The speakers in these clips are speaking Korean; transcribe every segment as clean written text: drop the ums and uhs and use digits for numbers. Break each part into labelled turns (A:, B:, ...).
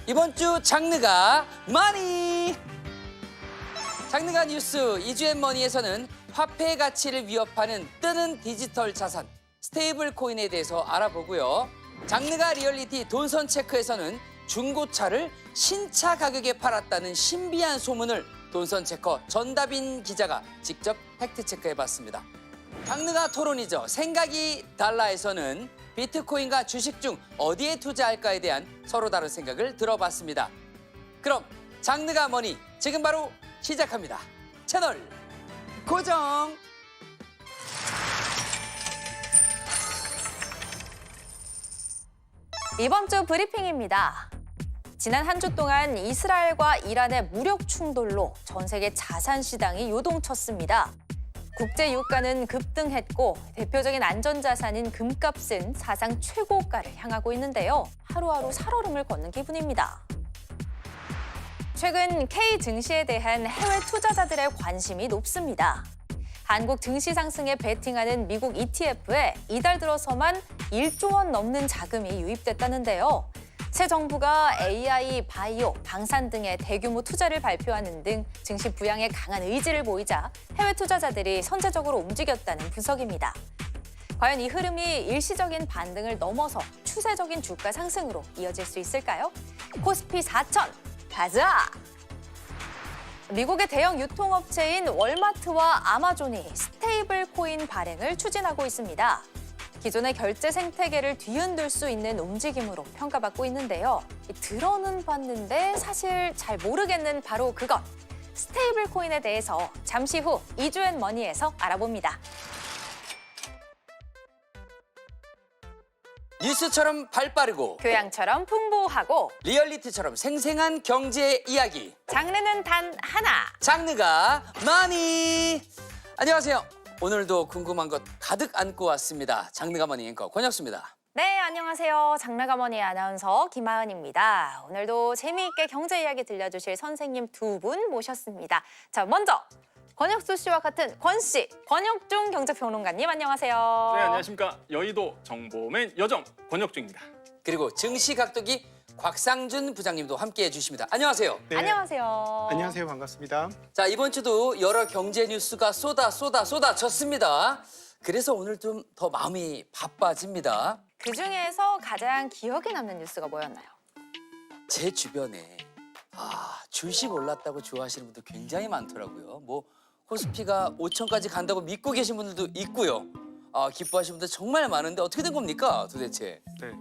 A: 이번 주 장르가 머니. 장르가 뉴스 이주앤머니에서는 화폐 가치를 위협하는 뜨는 디지털 자산 스테이블 코인에 대해서 알아보고요. 장르가 리얼리티 돈선 체크에서는 중고차를 신차 가격에 팔았다는 신비한 소문을 돈선 체커 전다빈 기자가 직접 팩트 체크해봤습니다. 장르가 토론이죠. 생각이 달라에서는 비트코인과 주식 중 어디에 투자할까에 대한 서로 다른 생각을 들어봤습니다. 그럼 장르가 뭐니 지금 바로 시작합니다. 채널 고정.
B: 이번 주 브리핑입니다. 지난 한 주 동안 이스라엘과 이란의 무력 충돌로 전 세계 자산 시장이 요동쳤습니다. 국제 유가는 급등했고 대표적인 안전자산인 금값은 사상 최고가를 향하고 있는데요. 하루하루 살얼음을 걷는 기분입니다. 최근 K 증시에 대한 해외 투자자들의 관심이 높습니다. 한국 증시 상승에 베팅하는 미국 ETF에 이달 들어서만 1조 원 넘는 자금이 유입됐다는데요. 새 정부가 AI, 바이오, 방산 등의 대규모 투자를 발표하는 등 증시 부양에 강한 의지를 보이자 해외 투자자들이 선제적으로 움직였다는 분석입니다. 과연 이 흐름이 일시적인 반등을 넘어서 추세적인 주가 상승으로 이어질 수 있을까요? 코스피 4천 가자! 미국의 대형 유통업체인 월마트와 아마존이 스테이블 코인 발행을 추진하고 있습니다. 기존의 결제 생태계를 뒤흔들 수 있는 움직임으로 평가받고 있는데요. 들어는 봤는데 사실 잘 모르겠는 바로 그것. 스테이블 코인에 대해서 잠시 후 이주앤머니에서 알아봅니다.
A: 뉴스처럼 발빠르고
B: 교양처럼 풍부하고
A: 리얼리티처럼 생생한 경제 이야기.
B: 장르는 단 하나.
A: 장르가 머니. 안녕하세요. 오늘도 궁금한 것 가득 안고 왔습니다. 장르가 머니 앵커 권혁수입니다.
B: 네, 안녕하세요. 장르가머니 아나운서 김하은입니다. 오늘도 재미있게 경제 이야기 들려주실 선생님 두 분 모셨습니다. 자, 먼저 권혁수 씨와 같은 권 씨, 권혁중 경제평론가님 안녕하세요.
C: 네, 안녕하십니까. 여의도 정보맨 여정 권혁중입니다.
A: 그리고 증시 각도기 곽상준 부장님도 함께해 주십니다. 안녕하세요.
D: 네.
B: 안녕하세요.
D: 안녕하세요. 반갑습니다.
A: 자, 이번 주도 여러 경제 뉴스가 쏟아졌습니다. 그래서 오늘 좀 더 마음이 바빠집니다.
B: 그중에서 가장 기억에 남는 뉴스가 뭐였나요?
A: 제 주변에 주식 올랐다고 좋아하시는 분들 굉장히 많더라고요. 뭐 코스피가 5천까지 간다고 믿고 계신 분들도 있고요. 기뻐하시는 분들 정말 많은데 어떻게 된 겁니까, 도대체?
D: 네.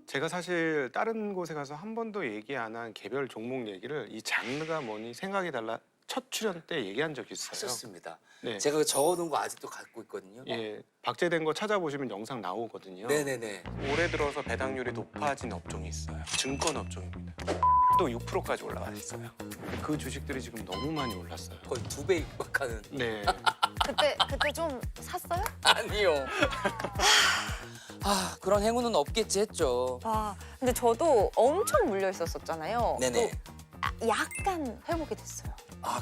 D: 제가 사실 다른 곳에 가서 한 번도 얘기 안 한 개별 종목 얘기를 이 장르가 뭐니 생각이 달라 첫 출연 때 얘기한 적이 있어요.
A: 하셨습니다.
D: 네.
A: 제가 그 적어놓은 거 아직도 갖고 있거든요.
D: 예, 박제된 거 찾아보시면 영상 나오거든요.
A: 네네네.
E: 올해 들어서 배당률이 높아진 업종이 있어요. 증권 업종입니다. 또 6%까지 올라가 있어요.
D: 그 주식들이 지금 너무 많이 올랐어요.
A: 거의 2배 육박하는.
D: 네.
B: 그때 좀 샀어요?
A: 아니요. 그런 행운은 없겠지 했죠.
B: 와, 근데 저도 엄청 물려 있었잖아요.
A: 네네.
B: 약간 회복이 됐어요.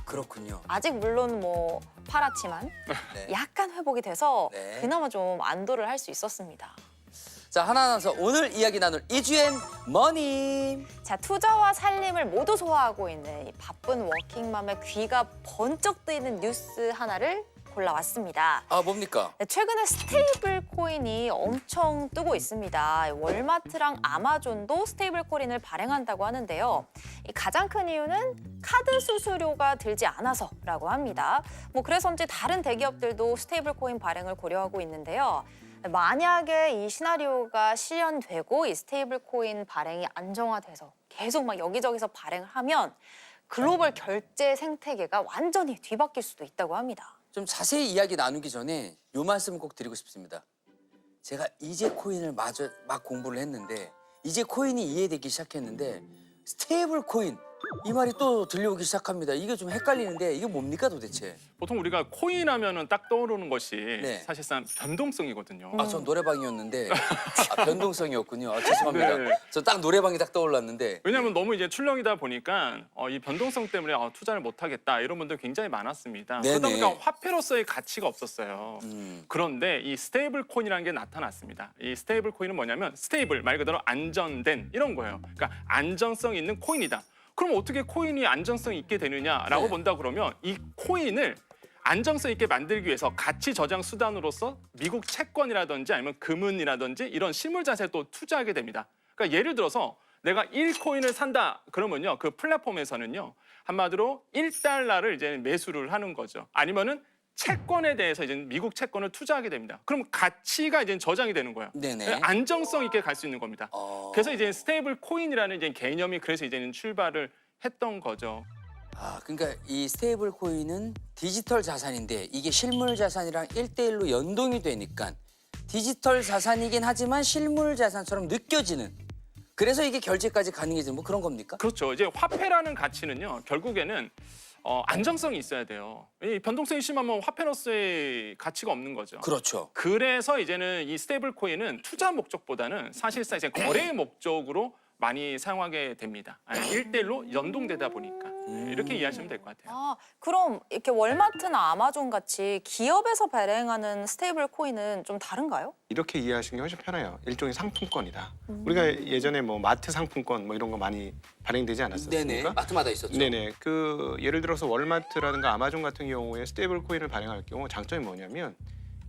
A: 그렇군요.
B: 아직 물론 뭐 팔았지만
A: 네.
B: 약간 회복이 돼서
A: 네.
B: 그나마 좀 안도를 할 수 있었습니다.
A: 자, 하나하나서 오늘 이야기 나눌 이주엔 머니.
B: 자, 투자와 살림을 모두 소화하고 있는 이 바쁜 워킹맘의 귀가 번쩍 뜨이는 뉴스 하나를 골라왔습니다.
A: 뭡니까?
B: 네, 최근에 스테이블 코인이 엄청 뜨고 있습니다. 월마트랑 아마존도 스테이블 코인을 발행한다고 하는데요. 이 가장 큰 이유는 카드 수수료가 들지 않아서라고 합니다. 뭐 그래서인지 다른 대기업들도 스테이블 코인 발행을 고려하고 있는데요. 만약에 이 시나리오가 실현되고 이 스테이블 코인 발행이 안정화돼서 계속 막 여기저기서 발행을 하면 글로벌 결제 생태계가 완전히 뒤바뀔 수도 있다고 합니다.
A: 좀 자세히 이야기 나누기 전에 요 말씀을 꼭 드리고 싶습니다. 제가 이제 코인을 막 공부를 했는데 이제 코인이 이해되기 시작했는데 스테이블 코인 이 말이 또 들려오기 시작합니다. 이게 좀 헷갈리는데 이게 뭡니까 도대체?
C: 보통 우리가 코인 하면은 딱 떠오르는 것이
A: 네.
C: 사실상 변동성이거든요.
A: 아, 전 노래방이었는데 변동성이었군요. 죄송합니다.
C: 네.
A: 저 딱 노래방이 딱 떠올랐는데.
C: 왜냐하면 너무 이제 출렁이다 보니까 이 변동성 때문에 투자를 못 하겠다 이런 분들 굉장히 많았습니다.
A: 네네.
C: 그러다 보니까 화폐로서의 가치가 없었어요.
A: 음.
C: 그런데 이 스테이블 코인이라는 게 나타났습니다. 이 스테이블 코인은 뭐냐면 스테이블 말 그대로 안전된 이런 거예요. 그러니까 안정성 있는 코인이다. 그럼 어떻게 코인이 안정성 있게 되느냐라고
A: 네.
C: 본다 그러면 이 코인을 안정성 있게 만들기 위해서 가치 저장 수단으로서 미국 채권이라든지 아니면 금은이라든지 이런 실물 자산에 또 투자하게 됩니다. 그러니까 예를 들어서 내가 1코인을 산다 그러면요. 그 플랫폼에서는요. 한마디로 1달러를 이제 매수를 하는 거죠. 아니면은 채권에 대해서 이제 미국 채권을 투자하게 됩니다. 그럼 가치가 이제 저장이 되는 거예요.
A: 네네.
C: 안정성 있게 갈 수 있는 겁니다.
A: 어.
C: 그래서 이제 스테이블 코인이라는 이제 개념이 그래서 이제는 출발을 했던 거죠.
A: 아, 그러니까 이 스테이블 코인은 디지털 자산인데 이게 실물 자산이랑 1대1로 연동이 되니까 디지털 자산이긴 하지만 실물 자산처럼 느껴지는 그래서 이게 결제까지 가능해지는 뭐 그런 겁니까?
C: 그렇죠. 이제 화폐라는 가치는요. 결국에는 안정성이 있어야 돼요. 이 변동성이 심하면 화폐로서의 가치가 없는 거죠.
A: 그렇죠.
C: 그래서 이제는 이 스테이블 코인은 투자 목적보다는 사실상 이제 거래의 목적으로 많이 사용하게 됩니다. 1대1로 연동되다 보니까 이렇게 이해하시면 될 것 같아요.
B: 아, 그럼 이렇게 월마트나 아마존 같이 기업에서 발행하는 스테이블 코인은 좀 다른가요?
D: 이렇게 이해하시는 게 훨씬 편해요. 일종의 상품권이다. 우리가 예전에 뭐 마트 상품권 뭐 이런 거 많이 발행되지 않았었습니까?
A: 네네. 마트마다 있었죠.
D: 네네. 그 예를 들어서 월마트라든가 아마존 같은 경우에 스테이블 코인을 발행할 경우 장점이 뭐냐면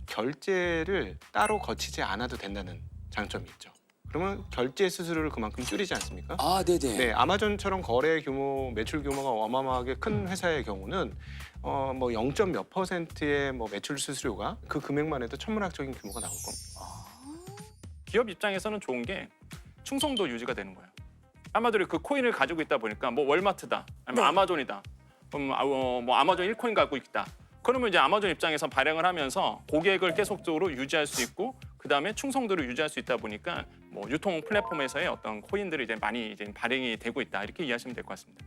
D: 결제를 따로 거치지 않아도 된다는 장점이 있죠. 그러면 결제 수수료를 그만큼 줄이지 않습니까?
A: 아, 네네.
D: 네, 아마존처럼 거래 규모, 매출 규모가 어마어마하게 큰 회사의 경우는 뭐 0. 몇 %의 뭐 매출 수수료가 그 금액만 해도 천문학적인 규모가 나올 겁니다.
C: 기업 입장에서는 좋은 게 충성도 유지가 되는 거예요. 아마존이 그 코인을 가지고 있다 보니까 뭐 월마트다, 아니면
B: 네.
C: 아마존이다, 뭐 아마존 1코인 갖고 있다. 그러면 이제 아마존 입장에서 발행을 하면서 고객을 계속적으로 유지할 수 있고 그다음에 충성도를 유지할 수 있다 보니까 뭐 유통 플랫폼에서의 어떤 코인들이 이제 많이 이제 발행이 되고 있다 이렇게 이해하시면 될 것 같습니다.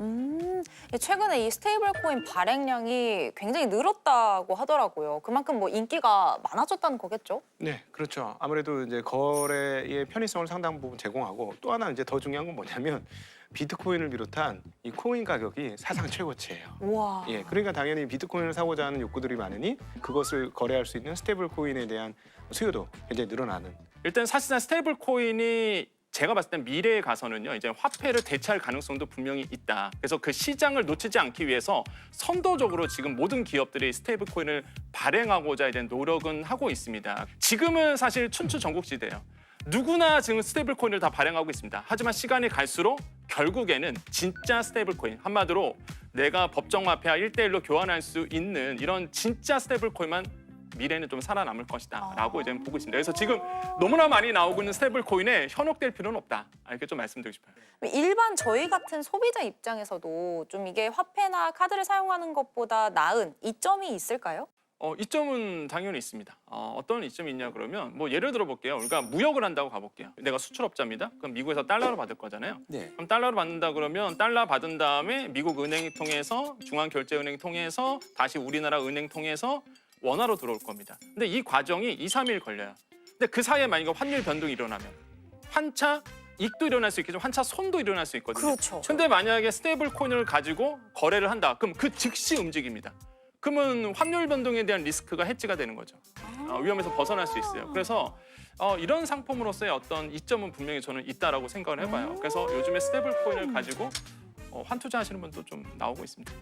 B: 최근에 이 스테이블 코인 발행량이 굉장히 늘었다고 하더라고요. 그만큼 뭐 인기가 많아졌다는 거겠죠?
D: 네, 그렇죠. 아무래도 이제 거래의 편의성을 상당 부분 제공하고 또 하나 이제 더 중요한 건 뭐냐면 비트코인을 비롯한 이 코인 가격이 사상 최고치예요.
B: 우와.
D: 예, 그러니까 당연히 비트코인을 사고자 하는 욕구들이 많으니 그것을 거래할 수 있는 스테이블 코인에 대한 수요도 굉장히 늘어나는.
C: 일단 사실상 스테이블 코인이 제가 봤을 땐 미래에 가서는요 이제 화폐를 대체할 가능성도 분명히 있다. 그래서 그 시장을 놓치지 않기 위해서 선도적으로 지금 모든 기업들이 스테이블 코인을 발행하고자 이제 노력은 하고 있습니다. 지금은 사실 춘추전국지대예요. 누구나 지금 스테이블 코인을 다 발행하고 있습니다. 하지만 시간이 갈수록 결국에는 진짜 스테이블 코인, 한마디로 내가 법정 화폐와 1대1로 교환할 수 있는 이런 진짜 스테이블 코인만 미래는 좀 살아남을 것이다라고 이제 보고 있습니다. 그래서 지금 너무나 많이 나오고 있는 스테이블 코인에 현혹될 필요는 없다. 이렇게 좀 말씀드리고 싶어요.
B: 일반 저희 같은 소비자 입장에서도 좀 이게 화폐나 카드를 사용하는 것보다 나은 이점이 있을까요?
C: 이점은 당연히 있습니다. 어떤 이점이 있냐 그러면 뭐 예를 들어 볼게요. 우리가 무역을 한다고 가볼게요. 내가 수출업자입니다. 그럼 미국에서 달러로 받을 거잖아요.
A: 네.
C: 그럼 달러로 받는다 그러면 달러 받은 다음에 미국 은행이 통해서 중앙결제은행 통해서 다시 우리나라 은행 통해서 원화로 들어올 겁니다. 근데 이 과정이 2, 3일 걸려요. 근데 그 사이에 만약에 환율 변동이 일어나면 환차 이익도 일어날 수 있겠지만 환차 손도 일어날 수 있거든요.
B: 그렇죠.
C: 근데 만약에 스테이블 코인을 가지고 거래를 한다. 그럼 그 즉시 움직입니다. 그러면 환율 변동에 대한 리스크가 해지가 되는 거죠. 위험에서 벗어날 수 있어요. 그래서 이런 상품으로서의 어떤 이점은 분명히 저는 있다라고 생각을 해봐요. 그래서 요즘에 스테이블 코인을 가지고 환투자하시는 분도 좀 나오고 있습니다.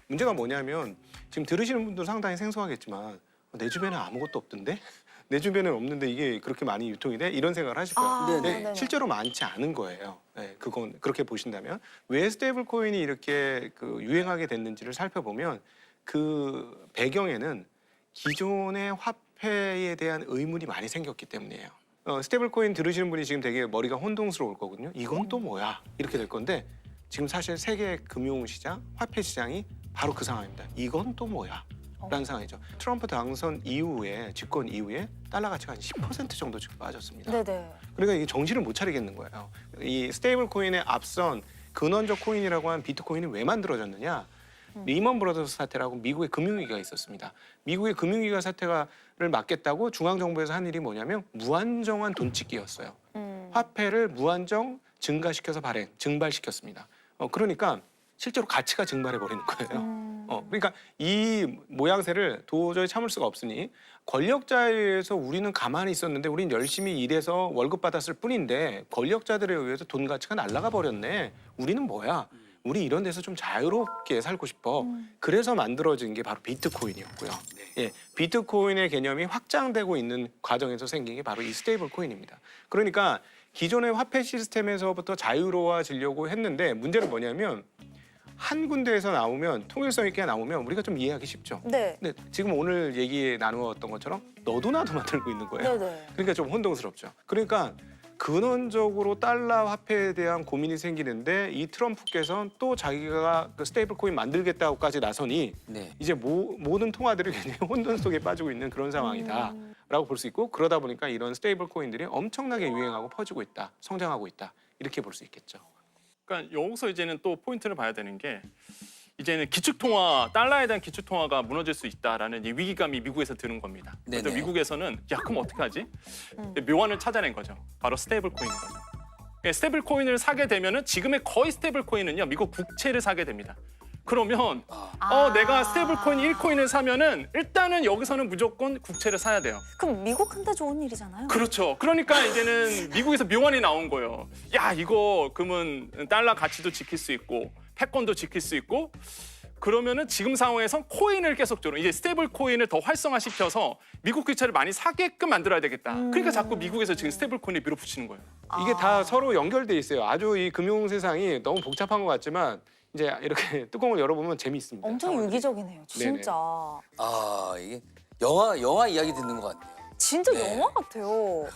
D: 문제가 뭐냐면 지금 들으시는 분들 상당히 생소하겠지만 내 주변에 아무것도 없던데? 내 주변에는 없는데 이게 그렇게 많이 유통이 돼? 이런 생각을 하실 거예요.
B: 아,
A: 네네.
D: 근데 실제로 많지 않은 거예요. 네, 그건 그렇게 보신다면 왜 스테이블 코인이 이렇게 유행하게 됐는지를 살펴보면 그 배경에는 기존의 화폐에 대한 의문이 많이 생겼기 때문이에요. 스테이블 코인 들으시는 분이 지금 되게 머리가 혼동스러울 거거든요. 이건 또 뭐야? 이렇게 될 건데 지금 사실 세계 금융시장, 화폐 시장이 바로 그 상황입니다. 이건 또 뭐야? 라는 상황이죠. 트럼프 당선 이후에, 집권 이후에 달러 가치가 한 10% 정도 지금 빠졌습니다.
B: 네네.
D: 그러니까 이게 정신을 못 차리겠는 거예요. 이 스테이블 코인의 앞선 근원적 코인이라고 한 비트코인이 왜 만들어졌느냐? 리먼 브러더스 사태라고 미국의 금융위기가 있었습니다. 미국의 금융위기가 사태를 막겠다고 중앙정부에서 한 일이 뭐냐면 무한정한 돈 찍기였어요. 화폐를 무한정 증가시켜서 증발시켰습니다. 그러니까 실제로 가치가 증발해 버리는 거예요. 그러니까 이 모양새를 도저히 참을 수가 없으니 권력자에 의해서 우리는 가만히 있었는데 우린 열심히 일해서 월급 받았을 뿐인데 권력자들에 의해서 돈 가치가 날아가 버렸네. 우리는 뭐야? 우리 이런 데서 좀 자유롭게 살고 싶어. 그래서 만들어진 게 바로 비트코인이었고요. 예, 비트코인의 개념이 확장되고 있는 과정에서 생긴 게 바로 이 스테이블 코인입니다. 그러니까 기존의 화폐 시스템에서부터 자유로워지려고 했는데 문제는 뭐냐면 한 군데에서 나오면 통일성 있게 나오면 우리가 좀 이해하기 쉽죠.
B: 네.
D: 근데 지금 오늘 얘기 나누었던 것처럼 너도 나도 만들고 있는 거예요.
B: 네네.
D: 그러니까 좀 혼동스럽죠. 그러니까 근원적으로 달러 화폐에 대한 고민이 생기는데 이 트럼프께서는 또 자기가 그 스테이블 코인 만들겠다고까지 나서니
A: 네.
D: 이제 모든 통화들이 굉장히 혼돈 속에 빠지고 있는 그런 상황이다라고 볼 수 있고 그러다 보니까 이런 스테이블 코인들이 엄청나게 유행하고 퍼지고 있다, 성장하고 있다 이렇게 볼 수 있겠죠.
C: 그러니까 여기서 이제는 또 포인트를 봐야 되는 게 이제는 기축통화, 달러에 대한 기축통화가 무너질 수 있다라는 이 위기감이 미국에서 드는 겁니다. 그래서
A: 네네.
C: 미국에서는 야 그럼 어떻게 하지? 묘안을 찾아낸 거죠. 바로 스테이블 코인인 거죠. 스테이블 코인을 사게 되면은 지금의 거의 스테이블 코인은요 미국 국채를 사게 됩니다. 그러면 내가 스테이블 코인 1코인을 사면은 일단은 여기서는 무조건 국채를 사야 돼요.
B: 그럼 미국한테 좋은 일이잖아요.
C: 그렇죠. 그러니까 이제는 미국에서 묘안이 나온 거예요. 야 이거 그러면 달러 가치도 지킬 수 있고 패권도 지킬 수 있고 그러면은 지금 상황에서 코인을 계속적으로 이제 스테이블 코인을 더 활성화시켜서 미국 기차를 많이 사게끔 만들어야 되겠다. 그러니까 자꾸 미국에서 지금 스테이블 코인을 밀어붙이는 거예요.
D: 이게 다 서로 연결돼 있어요. 아주 이 금융 세상이 너무 복잡한 것 같지만 이제 이렇게 뚜껑을 열어보면 재미있습니다.
B: 엄청
D: 상황들이.
B: 유기적이네요. 진짜.
A: 아 이게 영화 이야기 듣는 것 같네요.
B: 진짜
A: 네.
B: 영화 같아요.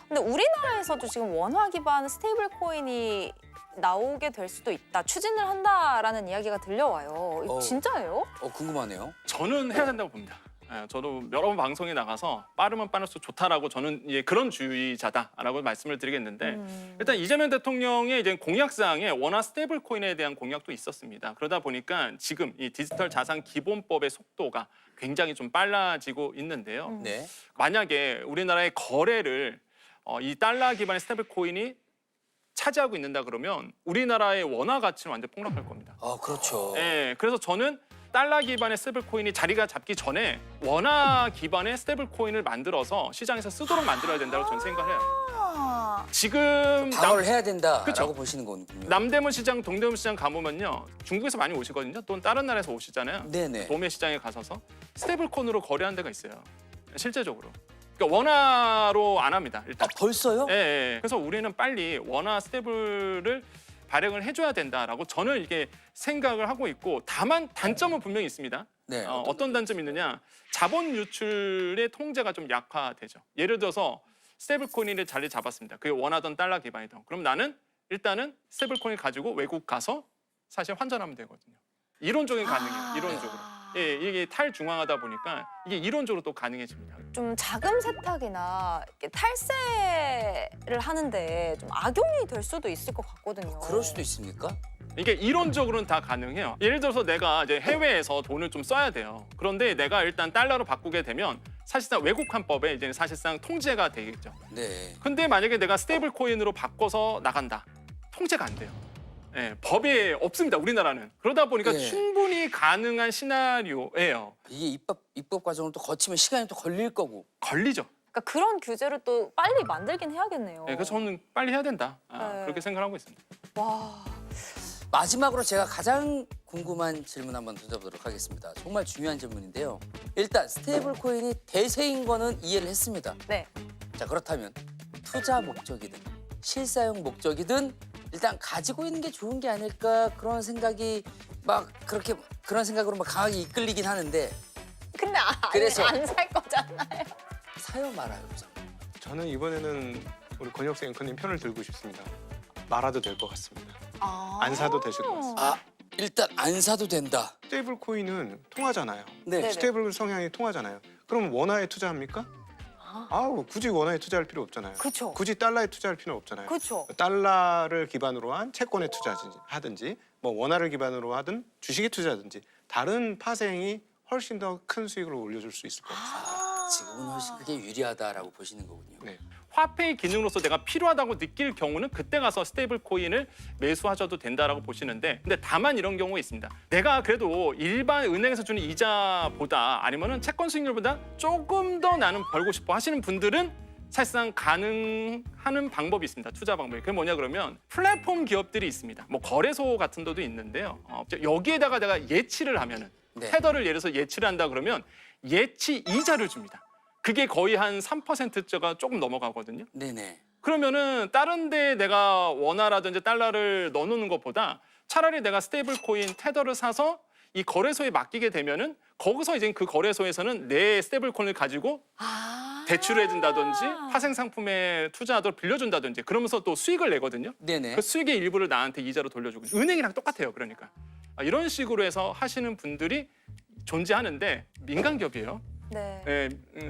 B: 근데 우리나라에서도 지금 원화 기반 스테이블 코인이 나오게 될 수도 있다. 추진을 한다라는 이야기가 들려와요. 이거 진짜예요?
A: 궁금하네요.
C: 저는 해야 된다고 봅니다. 저도 여러 번 방송에 나가서 빠르면 빠를수록 좋다라고 저는 그런 주의자다라고 말씀을 드리겠는데 일단 이재명 대통령의 이제 공약사항에 원화 스테이블 코인에 대한 공약도 있었습니다. 그러다 보니까 지금 이 디지털 자산 기본법의 속도가 굉장히 좀 빨라지고 있는데요.
A: 네.
C: 만약에 우리나라의 거래를 이 달러 기반의 스테이블 코인이 차지하고 있는다 그러면 우리나라의 원화 가치는 완전 폭락할 겁니다.
A: 아 그렇죠.
C: 네, 그래서 저는 달러 기반의 스테이블 코인이 자리가 잡기 전에 원화 기반의 스테이블 코인을 만들어서 시장에서 쓰도록 만들어야 된다고 저는 생각해요.
B: 아,
C: 지금
A: 방어를 해야 된다라고
C: 그쵸.
A: 보시는 거군요.
C: 남대문 시장, 동대문 시장 가보면요, 중국에서 많이 오시거든요. 또는 다른 나라에서 오시잖아요.
A: 네네.
C: 도매 시장에 가서서 스테이블 코인으로 거래하는 데가 있어요. 실제적으로. 그러니까 원화로 안 합니다. 일단.
A: 벌써요?
C: 예. 그래서 우리는 빨리 원화 스테이블을 발행을 해줘야 된다라고 저는 이게 생각을 하고 있고 다만 단점은 분명히 있습니다.
A: 네.
C: 어떤 단점이 있느냐? 자본 유출의 통제가 좀 약화되죠. 예를 들어서 스테이블 코인을 자리 잡았습니다. 그게 원하던 달러 기반이던. 그럼 나는 일단은 스테이블 코인을 가지고 외국 가서 사실 환전하면 되거든요. 이론적인 가능해요. 이론적으로. 예, 이게 탈중앙하다 보니까 이게 이론적으로 또 가능해집니다.
B: 좀 자금 세탁이나 이렇게 탈세를 하는데 좀 악용이 될 수도 있을 것 같거든요.
A: 그럴 수도 있습니까?
C: 이게 이론적으로는 다 가능해요. 예를 들어서 내가 이제 해외에서 돈을 좀 써야 돼요. 그런데 내가 일단 달러로 바꾸게 되면 사실상 외국환법에 이제 사실상 통제가 되겠죠.
A: 네.
C: 근데 만약에 내가 스테이블 코인으로 바꿔서 나간다. 통제가 안 돼요. 예, 법에 없습니다. 우리나라는. 그러다 보니까
A: 예.
C: 충분히 가능한 시나리오예요.
A: 이게 입법 과정을 또 거치면 시간이 또 걸릴 거고.
C: 걸리죠.
B: 그러니까 그런 규제를 또 빨리 만들긴 해야겠네요.
C: 예, 그래서 저는 빨리 해야 된다.
B: 네.
C: 그렇게 생각하고 있습니다.
B: 와,
A: 마지막으로 제가 가장 궁금한 질문 한번 던져보도록 하겠습니다. 정말 중요한 질문인데요. 일단 스테이블 코인이 대세인 거는 이해를 했습니다.
B: 네.
A: 자 그렇다면 투자 목적이든 실사용 목적이든 일단 가지고 있는 게 좋은 게 아닐까 그런 생각이 막 그렇게 그런 생각으로 막 강하게 이끌리긴 하는데
B: 근데
A: 그래서-
B: 안 살 거잖아요.
A: 사요 말아요. 우선.
D: 저는 이번에는 우리 권혁수 앵커님 편을 들고 싶습니다. 말아도 될 것 같습니다. 안 사도 되실 것 같습니다.
A: 아 일단 안 사도 된다.
D: 스테이블 코인은 통하잖아요.
A: 네.
B: 네네.
D: 스테이블 성향이 통하잖아요. 그럼 원화에 투자합니까? 굳이 원화에 투자할 필요 없잖아요.
B: 그쵸.
D: 굳이 달러에 투자할 필요 없잖아요.
B: 그렇죠.
D: 달러를 기반으로 한 채권에 투자하든지 뭐 원화를 기반으로 하든 주식에 투자하든지 다른 파생이 훨씬 더 큰 수익을 올려줄 수 있을 것 같습니다.
A: 지금은 훨씬 그게 유리하다라고 보시는 거군요.
D: 네.
C: 화폐의 기능으로서 내가 필요하다고 느낄 경우는 그때 가서 스테이블 코인을 매수하셔도 된다라고 보시는데, 근데 다만 이런 경우가 있습니다. 내가 그래도 일반 은행에서 주는 이자보다 아니면은 채권 수익률보다 조금 더 나는 벌고 싶어 하시는 분들은 사실상 가능한 방법이 있습니다. 투자 방법이. 그게 뭐냐 그러면 플랫폼 기업들이 있습니다. 뭐 거래소 같은 데도 있는데요. 여기에다가 내가 예치를 하면은
A: 네.
C: 테더를 예를 들어서 예치를 한다 그러면 예치 이자를 줍니다. 그게 거의 한 3%가 조금 넘어가거든요.
A: 네네.
C: 그러면은 다른 데 내가 원화라든지 달러를 넣어놓는 것보다 차라리 내가 스테이블 코인 테더를 사서 이 거래소에 맡기게 되면은 거기서 이제 그 거래소에서는 내 스테이블 코인을 가지고 대출을 해준다든지 파생 상품에 투자하도록 빌려준다든지 그러면서 또 수익을 내거든요.
A: 네네.
C: 그 수익의 일부를 나한테 이자로 돌려주고 은행이랑 똑같아요. 그러니까 이런 식으로 해서 하시는 분들이 존재하는데 민간 기업이에요.
B: 네.
C: 네,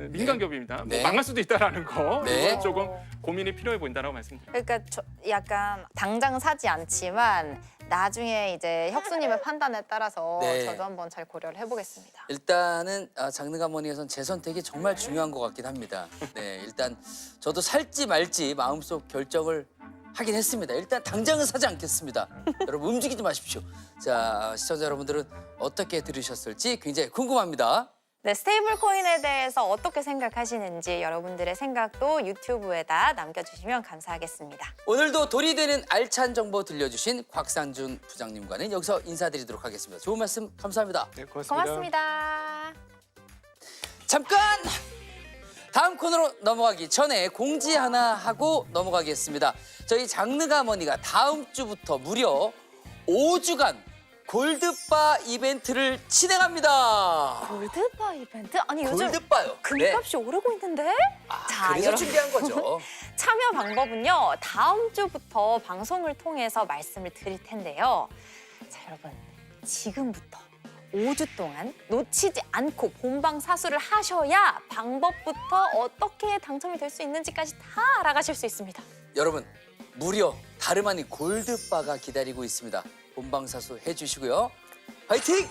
C: 민간 기업입니다.
A: 네.
C: 뭐 망할 수도 있다라는 거
A: 네.
C: 그건 조금 고민이 필요해 보인다라고 말씀드립니다.
B: 그러니까 약간 당장 사지 않지만 나중에 이제 혁수님의 판단에 따라서
A: 네.
B: 저도 한번 잘 고려를 해보겠습니다.
A: 일단은 장르가머니에선 제 선택이 정말 중요한 것 같긴 합니다. 네, 일단 저도 살지 말지 마음속 결정을 하긴 했습니다. 일단 당장은 사지 않겠습니다. 여러분 움직이지 마십시오. 자, 시청자 여러분들은 어떻게 들으셨을지 굉장히 궁금합니다.
B: 네, 스테이블 코인에 대해서 어떻게 생각하시는지 여러분들의 생각도 유튜브에다 남겨주시면 감사하겠습니다.
A: 오늘도 돌이 되는 알찬 정보 들려주신 곽상준 부장님과는 여기서 인사드리도록 하겠습니다. 좋은 말씀 감사합니다.
D: 네, 고맙습니다.
B: 고맙습니다.
A: 잠깐! 다음 코너로 넘어가기 전에 공지 하나 하고 넘어가겠습니다. 저희 장르가머니가 다음 주부터 무려 5주간 골드바 이벤트를 진행합니다.
B: 골드바 이벤트? 아니 요즘
A: 골드바요. 네.
B: 금값이 오르고 있는데? 자,
A: 그래서
B: 여러분.
A: 준비한 거죠.
B: 참여 방법은요. 다음 주부터 방송을 통해서 말씀을 드릴 텐데요. 자, 여러분. 지금부터 5주 동안 놓치지 않고 본방 사수를 하셔야 방법부터 어떻게 당첨이 될 수 있는지까지 다 알아가실 수 있습니다.
A: 여러분, 무려 다름 아닌 골드바가 기다리고 있습니다. 본방사수 해주시고요. 화이팅!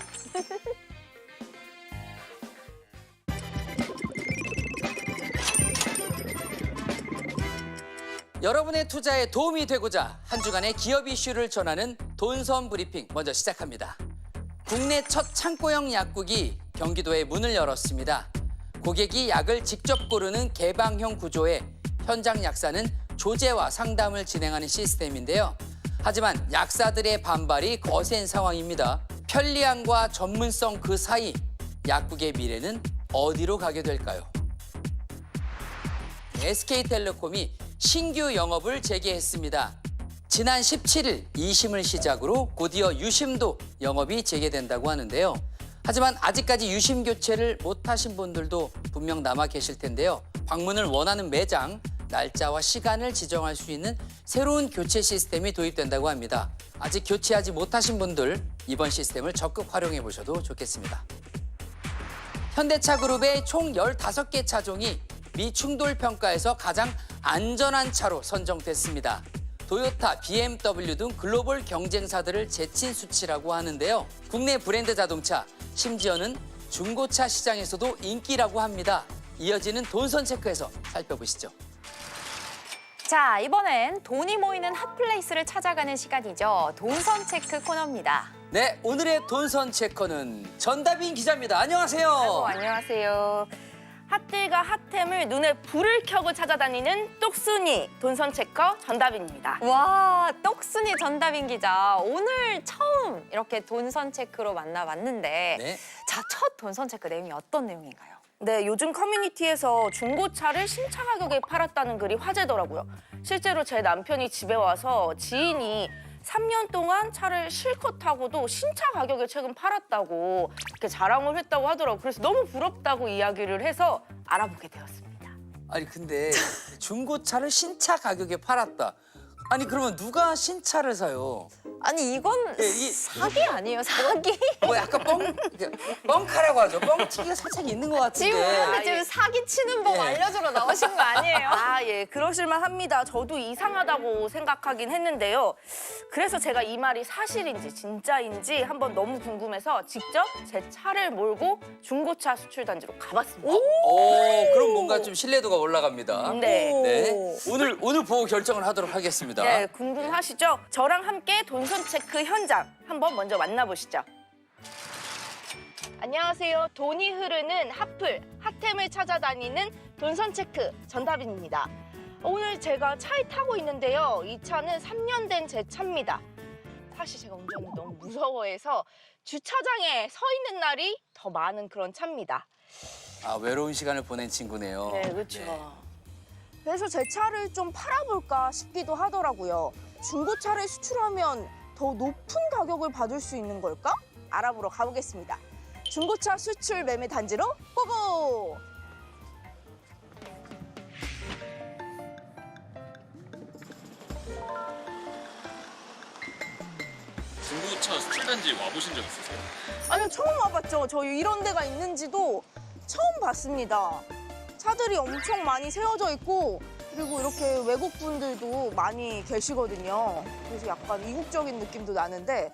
A: 여러분의 투자에 도움이 되고자 한 주간의 기업 이슈를 전하는 돈선 브리핑 먼저 시작합니다. 국내 첫 창고형 약국이 경기도에 문을 열었습니다. 고객이 약을 직접 고르는 개방형 구조의 현장 약사는 조제와 상담을 진행하는 시스템인데요. 하지만 약사들의 반발이 거센 상황입니다. 편리함과 전문성 그 사이 약국의 미래는 어디로 가게 될까요? SK텔레콤이 신규 영업을 재개했습니다. 지난 17일 2심을 시작으로 곧이어 유심도 영업이 재개된다고 하는데요. 하지만 아직까지 유심 교체를 못하신 분들도 분명 남아 계실 텐데요. 방문을 원하는 매장, 날짜와 시간을 지정할 수 있는 새로운 교체 시스템이 도입된다고 합니다. 아직 교체하지 못하신 분들 이번 시스템을 적극 활용해 보셔도 좋겠습니다. 현대차 그룹의 총 15개 차종이 미 충돌 평가에서 가장 안전한 차로 선정됐습니다. 도요타, BMW 등 글로벌 경쟁사들을 제친 수치라고 하는데요. 국내 브랜드 자동차, 심지어는 중고차 시장에서도 인기라고 합니다. 이어지는 돈선 체크에서 살펴보시죠.
B: 자, 이번엔 돈이 모이는 핫플레이스를 찾아가는 시간이죠. 돈선 체크 코너입니다.
A: 네, 오늘의 돈선 체커는 전다빈 기자입니다. 안녕하세요.
F: 아이고, 안녕하세요. 핫들과 핫템을 눈에 불을 켜고 찾아다니는 똑순이 돈선 체커 전다빈입니다.
B: 와, 떡순이 전다빈 기자. 오늘 처음 이렇게 돈선 체크로 만나봤는데
A: 네.
B: 자, 첫 돈선 체크 내용이 어떤 내용인가요?
F: 네, 요즘 커뮤니티에서 중고차를 신차 가격에 팔았다는 글이 화제더라고요. 실제로 제 남편이 집에 와서 지인이 3년 동안 차를 실컷 타고도 신차 가격에 최근 팔았다고 이렇게 자랑을 했다고 하더라고요. 그래서 너무 부럽다고 이야기를 해서 알아보게 되었습니다.
A: 아니 근데 중고차를 신차 가격에 팔았다. 아니 그러면 누가 신차를 사요?
B: 아니 이건
A: 예,
B: 사기 아니에요, 사기?
A: 뭐 약간 뻥카라고 하죠. 뻥튀기가 살짝 있는 것 같은데.
B: 지금 지금 사기 치는 법
A: 예.
B: 알려주러 나오신 거 아니에요?
F: 아, 예, 그러실만 합니다. 저도 이상하다고 생각하긴 했는데요. 그래서 제가 이 말이 사실인지 진짜인지 한번 너무 궁금해서 직접 제 차를 몰고 중고차 수출단지로 가봤습니다.
A: 그럼 뭔가 좀 신뢰도가 올라갑니다.
F: 네.
A: 네. 오늘 보고 결정을 하도록 하겠습니다.
F: 네, 궁금하시죠? 저랑 함께 돈손 체크 현장 한번 먼저 만나보시죠. 안녕하세요. 돈이 흐르는 핫플, 핫템을 찾아다니는 돈손 체크 전다빈입니다. 오늘 제가 차에 타고 있는데요. 이 차는 3년 된 제 차입니다. 사실 제가 운전을 너무 무서워해서 주차장에 서 있는 날이 더 많은 그런 차입니다.
A: 아, 외로운 시간을 보낸 친구네요.
F: 네, 그렇죠. 그래서 제 차를 좀 팔아볼까 싶기도 하더라고요. 중고차를 수출하면 더 높은 가격을 받을 수 있는 걸까? 알아보러 가보겠습니다. 중고차 수출 매매 단지로 고고!
C: 중고차 수출단지 와보신 적 있으세요?
F: 아니요, 처음 와봤죠. 저희 이런 데가 있는지도 처음 봤습니다. 차들이 엄청 많이 세워져 있고 그리고 이렇게 외국 분들도 많이 계시거든요. 그래서 약간 이국적인 느낌도 나는데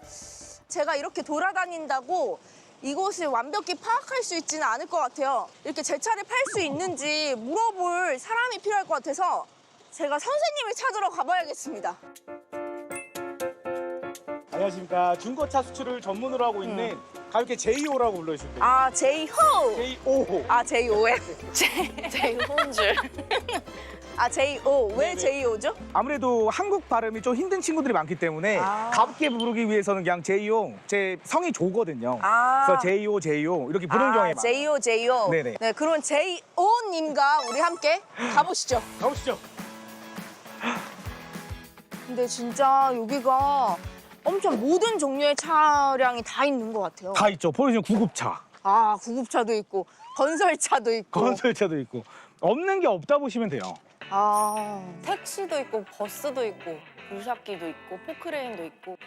F: 제가 이렇게 돌아다닌다고 이곳을 완벽히 파악할 수 있지는 않을 것 같아요. 이렇게 제 차를 팔 수 있는지 물어볼 사람이 필요할 것 같아서 제가 선생님을 찾으러 가봐야겠습니다.
G: 안녕하십니까. 중고차 수출을 전문으로 하고 있는 가볍게 JO라고 불러주시면 돼요.
F: 아, 제이호!
G: JO.
F: 아, 제이오에? 제이호인 줄. 아, 제이오. 왜
G: 네네.
F: 제이오죠?
G: 아무래도 한국 발음이 좀 힘든 친구들이 많기 때문에 가볍게 부르기 위해서는 그냥 JO. 제 성이 조거든요.
F: 아.
G: 그래서 JO 이렇게 부르는 경우에 많아요.
F: 제이오, 제이오.
G: 네네.
F: 네, 그런 제이오님과 우리 함께 가보시죠.
G: 가보시죠.
F: 근데 진짜 여기가 엄청 모든 종류의 차량이 다 있는 것 같아요.
G: 다 있죠. 보여주는 구급차,
F: 아, 구급차도 있고 건설차도 있고.
G: 건설차도 있고. 없는 게 없다 보시면 돼요.
F: 아,
B: 택시도 있고 버스도 있고.
F: 굴삭기도 있고 포크레인도 있고.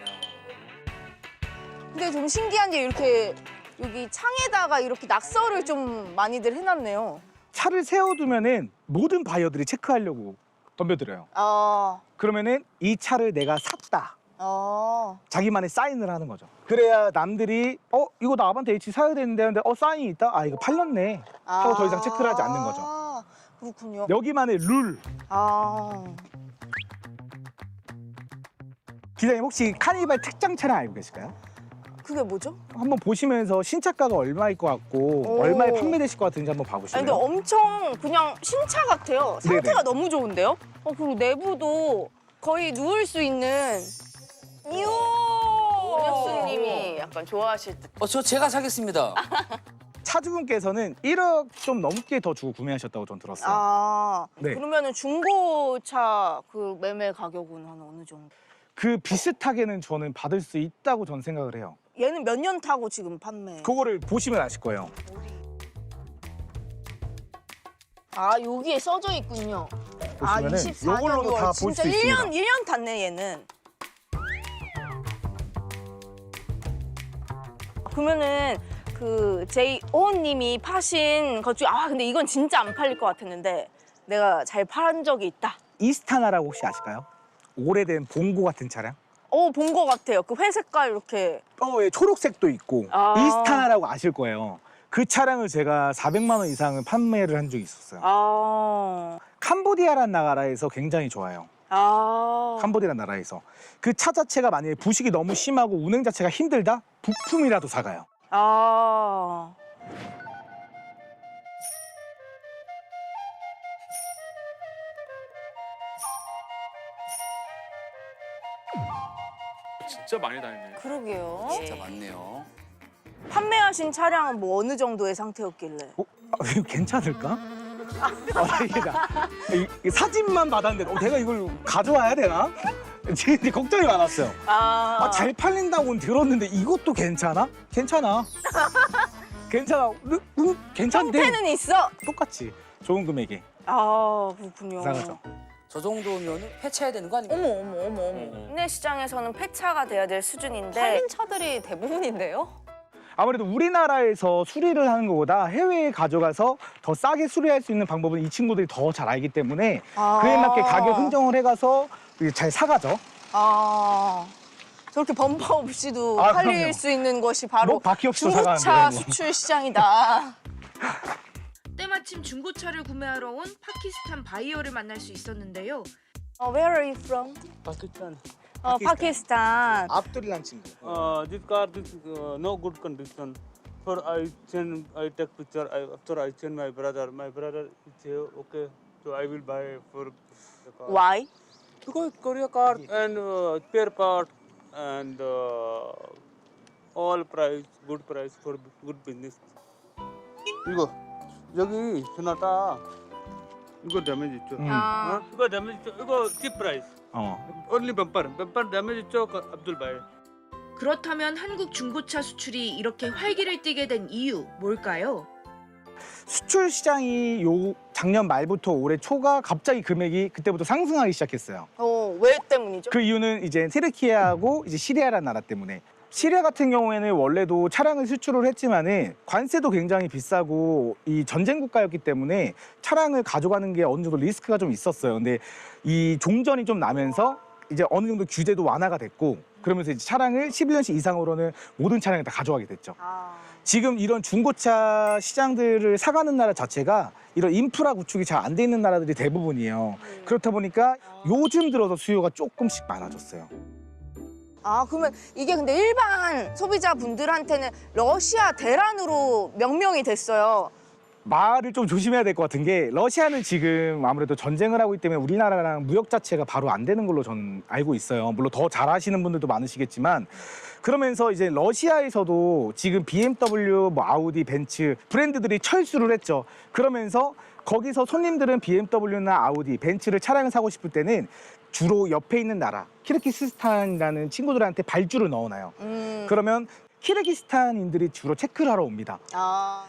F: 근데 좀 신기한 게 이렇게 여기 창에다가 이렇게 낙서를 좀 많이들 해놨네요.
G: 차를 세워두면은 모든 바이어들이 체크하려고 덤벼들어요.
F: 아,
G: 그러면은 이 차를 내가 샀다. 자기만의 사인을 하는 거죠. 그래야 남들이 이거 나 아반떼 H 사야 되는데 하는데 사인이 있다? 아 이거 팔렸네 하고 더 이상 체크를 하지 않는 거죠.
F: 아, 그렇군요.
G: 여기만의 룰.
F: 아,
G: 기자님 혹시 카니발 특장 차량 알고 계실까요?
F: 그게 뭐죠?
G: 한번 보시면서 신차가가 얼마일 것 같고
F: 오.
G: 얼마에 판매되실 것 같은지 한번
F: 아니,
G: 봐보실래요?
F: 근데 엄청 그냥 신차 같아요. 상태가 너무 좋은데요? 그리고 내부도 거의 누울 수 있는. 이요. 오혁수님이 약간 좋아하실 듯.
A: 저 제가 사겠습니다.
G: 차주분께서는 1억 좀 넘게 더 주고 구매하셨다고 전 들었어요.
F: 아,
G: 네.
F: 그러면은 중고차 그 매매 가격은 한 어느 정도?
G: 그 비슷하게는 저는 받을 수 있다고 전 생각을 해요.
F: 얘는 몇 년 타고 지금 판매?
G: 그거를 보시면 아실 거예요.
F: 아, 여기에 써져 있군요. 아,
G: 보시면은
F: 24년
G: 요걸로도 다 볼
F: 진짜
G: 수 있습니다.
F: 1년 탔네, 얘는. 그러면은 그 제이오님이 파신 것 중에 근데 이건 진짜 안 팔릴 것 같았는데 내가 잘 팔은 적이 있다.
G: 이스타나라고 혹시 아실까요? 오래된 봉고 같은 차량?
F: 본 것 같아요. 그 회색깔 이렇게.
G: 예, 초록색도 있고
F: 아.
G: 이스타나라고 아실 거예요. 그 차량을 제가 400만 원 이상은 판매를 한 적이 있었어요.
F: 아.
G: 캄보디아라는 나라에서 굉장히 좋아요. 캄보디아라는 나라에서. 그 차 자체가 만약에 부식이 너무 심하고 운행 자체가 힘들다? 부품이라도 사가요.
F: 아.
C: 진짜 많이 다녔네요.
B: 그러게요.
A: 진짜 많네요.
F: 판매하신 차량은 뭐 어느 정도의 상태였길래?
G: 이거 괜찮을까? 이 사진만 받았는데 내가 이걸 가져와야 되나? 지금 걱정이 많았어요. 잘 팔린다고는 들었는데 이것도 괜찮아? 괜찮아. 괜찮아. 괜찮은데
F: 형태는 있어.
G: 똑같이 좋은 금액에
F: 아, 그렇군요.
G: 이상하죠.
A: 저 정도면 폐차해야 되는 거 아닌가요?
F: 어머. 국내 시장에서는 폐차가 돼야 될 수준인데
B: 팔린 차들이 대부분인데요.
G: 아무래도 우리나라에서 수리를 하는 것보다 해외에 가져가서 더 싸게 수리할 수 있는 방법은 이 친구들이 더 잘 알기 때문에 그에 맞게 가격 흥정을 해가서 잘 사가죠.
F: 저렇게 범퍼 없이도
G: 아,
F: 팔릴
G: 그럼요.
F: 수 있는 것이 바로
G: 뭐 바퀴 없이도
F: 중고차
G: 사가는데, 뭐.
F: 수출 시장이다.
H: 때마침 중고차를 구매하러 온 파키스탄 바이어를 만날 수 있었는데요.
F: Where are you from?
I: Pakistan.
F: 파키스탄.
G: 압둘이란 친구.
I: This car is no good condition. For I take picture. After I send my brother. My brother say okay. So I will buy for the car.
F: Why?
I: Because Korea car and spare part and all price good price for good business. 이거 여기 소나타 이거 데미지 있죠? 이거 데미지 있죠? 이거 cheap price. Only bumper damage 있죠? 압둘 바이.
H: 그렇다면 한국 중고차 수출이 이렇게 활기를 띠게 된 이유 뭘까요?
G: 수출 시장이 작년 말부터 올해 초가 갑자기 금액이 그때부터 상승하기 시작했어요.
F: 왜 때문이죠?
G: 그 이유는 이제 튀르키예하고 이제 시리아라는 나라 때문에. 시리아 같은 경우에는 원래도 차량을 수출을 했지만은 관세도 굉장히 비싸고 이 전쟁 국가였기 때문에 차량을 가져가는 게 어느 정도 리스크가 좀 있었어요. 근데 이 종전이 좀 나면서 이제 어느 정도 규제도 완화가 됐고 그러면서 이제 차량을 11년씩 이상으로는 모든 차량을 다 가져가게 됐죠. 지금 이런 중고차 시장들을 사가는 나라 자체가 이런 인프라 구축이 잘 안 돼 있는 나라들이 대부분이에요. 그렇다 보니까 요즘 들어서 수요가 조금씩 많아졌어요.
F: 그러면 이게 근데 일반 소비자분들한테는 러시아 대란으로 명명이 됐어요.
G: 말을 좀 조심해야 될 것 같은 게 러시아는 지금 아무래도 전쟁을 하고 있기 때문에 우리나라랑 무역 자체가 바로 안 되는 걸로 저는 알고 있어요. 물론 더 잘하시는 분들도 많으시겠지만 그러면서 이제 러시아에서도 지금 BMW, 뭐 아우디, 벤츠 브랜드들이 철수를 했죠. 그러면서 거기서 손님들은 BMW나 아우디, 벤츠를 차량을 사고 싶을 때는 주로 옆에 있는 나라 키르기스탄이라는 친구들한테 발주를 넣어놔요. 그러면 키르기스탄인들이 주로 체크를 하러 옵니다.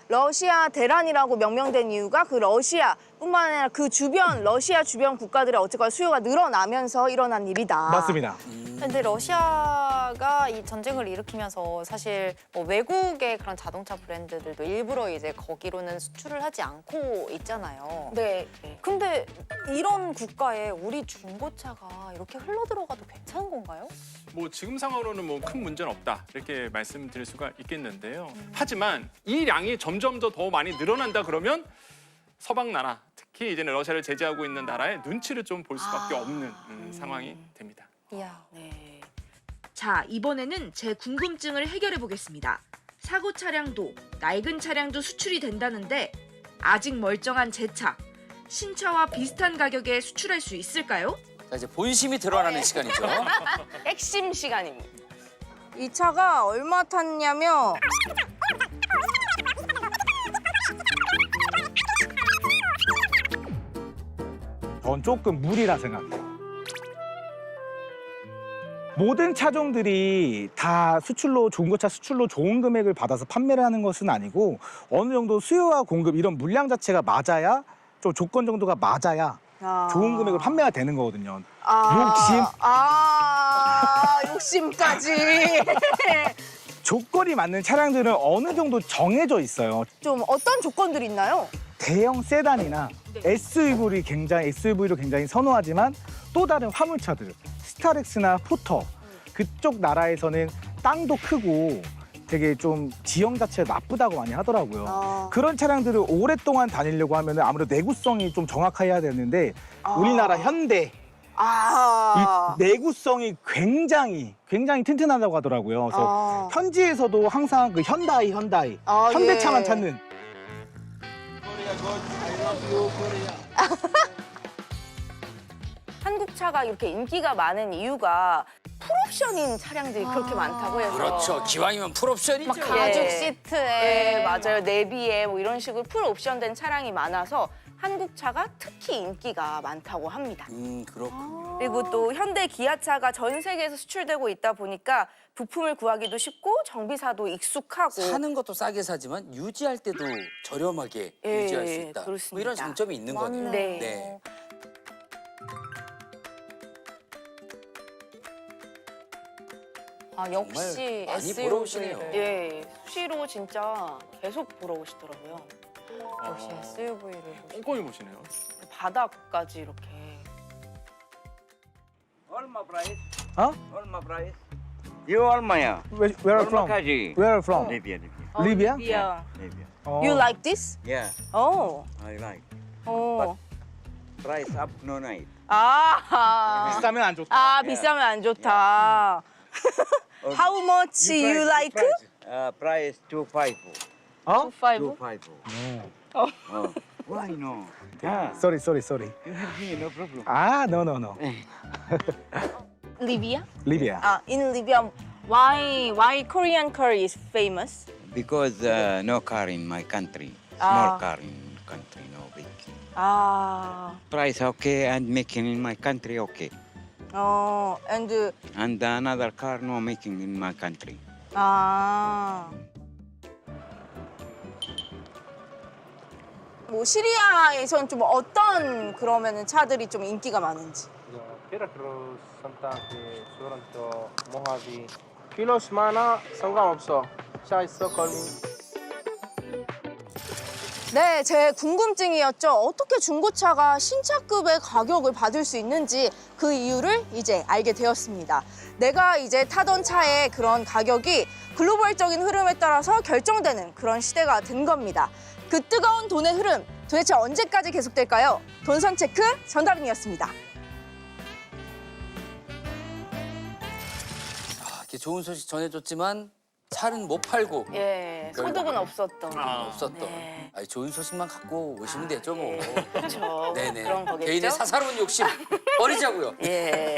F: 러시아 대란이라고 명명된 이유가 그 러시아뿐만 아니라 그 주변 러시아 주변 국가들의 어쨌거나 수요가 늘어나면서 일어난 일이다.
G: 맞습니다.
B: 근데 러시아가 이 전쟁을 일으키면서 사실 뭐 외국의 그런 자동차 브랜드들도 일부러 이제 거기로는 수출을 하지 않고 있잖아요.
F: 네.
B: 근데 이런 국가에 우리 중고차가 이렇게 흘러들어가도 괜찮은 건가요?
C: 뭐 지금 상황으로는 뭐 큰 문제는 없다 이렇게 말씀드릴 수가 있겠는데요. 하지만 이 양이 점점 더 많이 늘어난다 그러면 서방 나라, 특히 이제는 러시아를 제재하고 있는 나라의 눈치를 좀 볼 수밖에 없는 상황이 됩니다.
B: 이야.
F: 네.
H: 자, 이번에는 제 궁금증을 해결해 보겠습니다. 사고 차량도 낡은 차량도 수출이 된다는데 아직 멀쩡한 제 차, 신차와 비슷한 가격에 수출할 수 있을까요?
A: 자, 이제 본심이 드러나는 시간이죠.
F: 핵심 시간입니다. 이 차가 얼마 탔냐면
G: 전 조금 무리라 생각해요. 모든 차종들이 다 수출로 중고차 수출로 좋은 금액을 받아서 판매를 하는 것은 아니고 어느 정도 수요와 공급 이런 물량 자체가 맞아야 좀 조건 정도가 맞아야 좋은 금액을 판매가 되는 거거든요.
F: 욕심까지.
G: 조건이 맞는 차량들은 어느 정도 정해져 있어요.
F: 좀 어떤 조건들이 있나요?
G: 대형 세단이나 SUV를 굉장히 선호하지만 또 다른 화물차들, 스타렉스나 포터 그쪽 나라에서는 땅도 크고 되게 좀 지형 자체가 나쁘다고 많이 하더라고요. 그런 차량들을 오랫동안 다니려고 하면 아무래도 내구성이 좀 정확해야 되는데 우리나라 현대 이 내구성이 굉장히 튼튼하다고 하더라고요. 그래서 현지에서도 항상 그 현다이 현대차만 찾는.
F: 한국 차가 이렇게 인기가 많은 이유가 풀옵션인 차량들이 그렇게 많다고 해서.
A: 그렇죠. 기왕이면 풀옵션이죠.
B: 막 가죽
F: 예.
B: 시트에.
F: 네, 맞아요. 내비에 뭐 이런 식으로 풀옵션된 차량이 많아서 한국 차가 특히 인기가 많다고 합니다.
A: 그렇군요.
F: 그리고 또 현대 기아차가 전 세계에서 수출되고 있다 보니까 부품을 구하기도 쉽고 정비사도 익숙하고.
A: 사는 것도 싸게 사지만 유지할 때도 저렴하게
F: 예,
A: 유지할 수 있다.
F: 그렇습니다.
A: 뭐 이런 장점이 있는 거네요.
F: 네.
A: 네.
B: 아, 역시
A: 많이
B: SUV를.
A: 부러우시네요.
F: 예, 수시로 진짜 계속 보러 오시더라고요.
B: 역시 SUV를.
C: 꼼꼼히 보시네요.
F: 바닥까지 이렇게.
J: Olma price.
G: Huh?
J: Olma price. You Olmaya.
G: Where are you from?
J: Kaji.
G: Where are you from?
J: Libya, Libya.
G: Libya?
F: Yeah.
J: Libya.
G: 어.
F: You like this?
J: Yeah,
F: Oh.
J: I like.
F: 어.
J: Price up no night.
F: 아.
G: 비싸면 안 좋다.
F: 아, 비싸면 안 좋다. How much you like?
J: Price 250.
G: 어?
J: 250.
F: Oh.
J: Oh. Why no? Yeah.
G: Sorry.
J: You have me, no problem.
G: 아, no.
F: Libya?
G: Libya.
F: In Libya, why Korean curry is famous?
J: Because no car in my country.
F: Ah.
J: Small car in country, no big.
F: 아.
J: Price okay and making in my country okay.
F: And
J: And another car no making in my country.
F: 아. 뭐 시리아에선 좀 어떤 그러면은 차들이 좀 인기가 많은지.
I: 피라크로스, 산타페, 소란토, 모하비. 키로스 많아 상관없어. 차 있어 걸리.
F: 네, 제 궁금증이었죠. 어떻게 중고차가 신차급의 가격을 받을 수 있는지 그 이유를 이제 알게 되었습니다. 내가 이제 타던 차의 그런 가격이 글로벌적인 흐름에 따라서 결정되는 그런 시대가 된 겁니다. 그 뜨거운 돈의 흐름, 도대체 언제까지 계속될까요? 돈선 체크 전다른이었습니다.
A: 이렇게 좋은 소식 전해줬지만 차는 못 팔고
F: 예, 소득은 없었던.
A: 없었던.
F: 네.
A: 아니, 좋은 소식만 갖고 오시면 되죠 뭐.
F: 그렇죠.
A: 네네.
F: 그런 거겠죠.
A: 개인의 사사로운 욕심 버리자고요.
F: 예.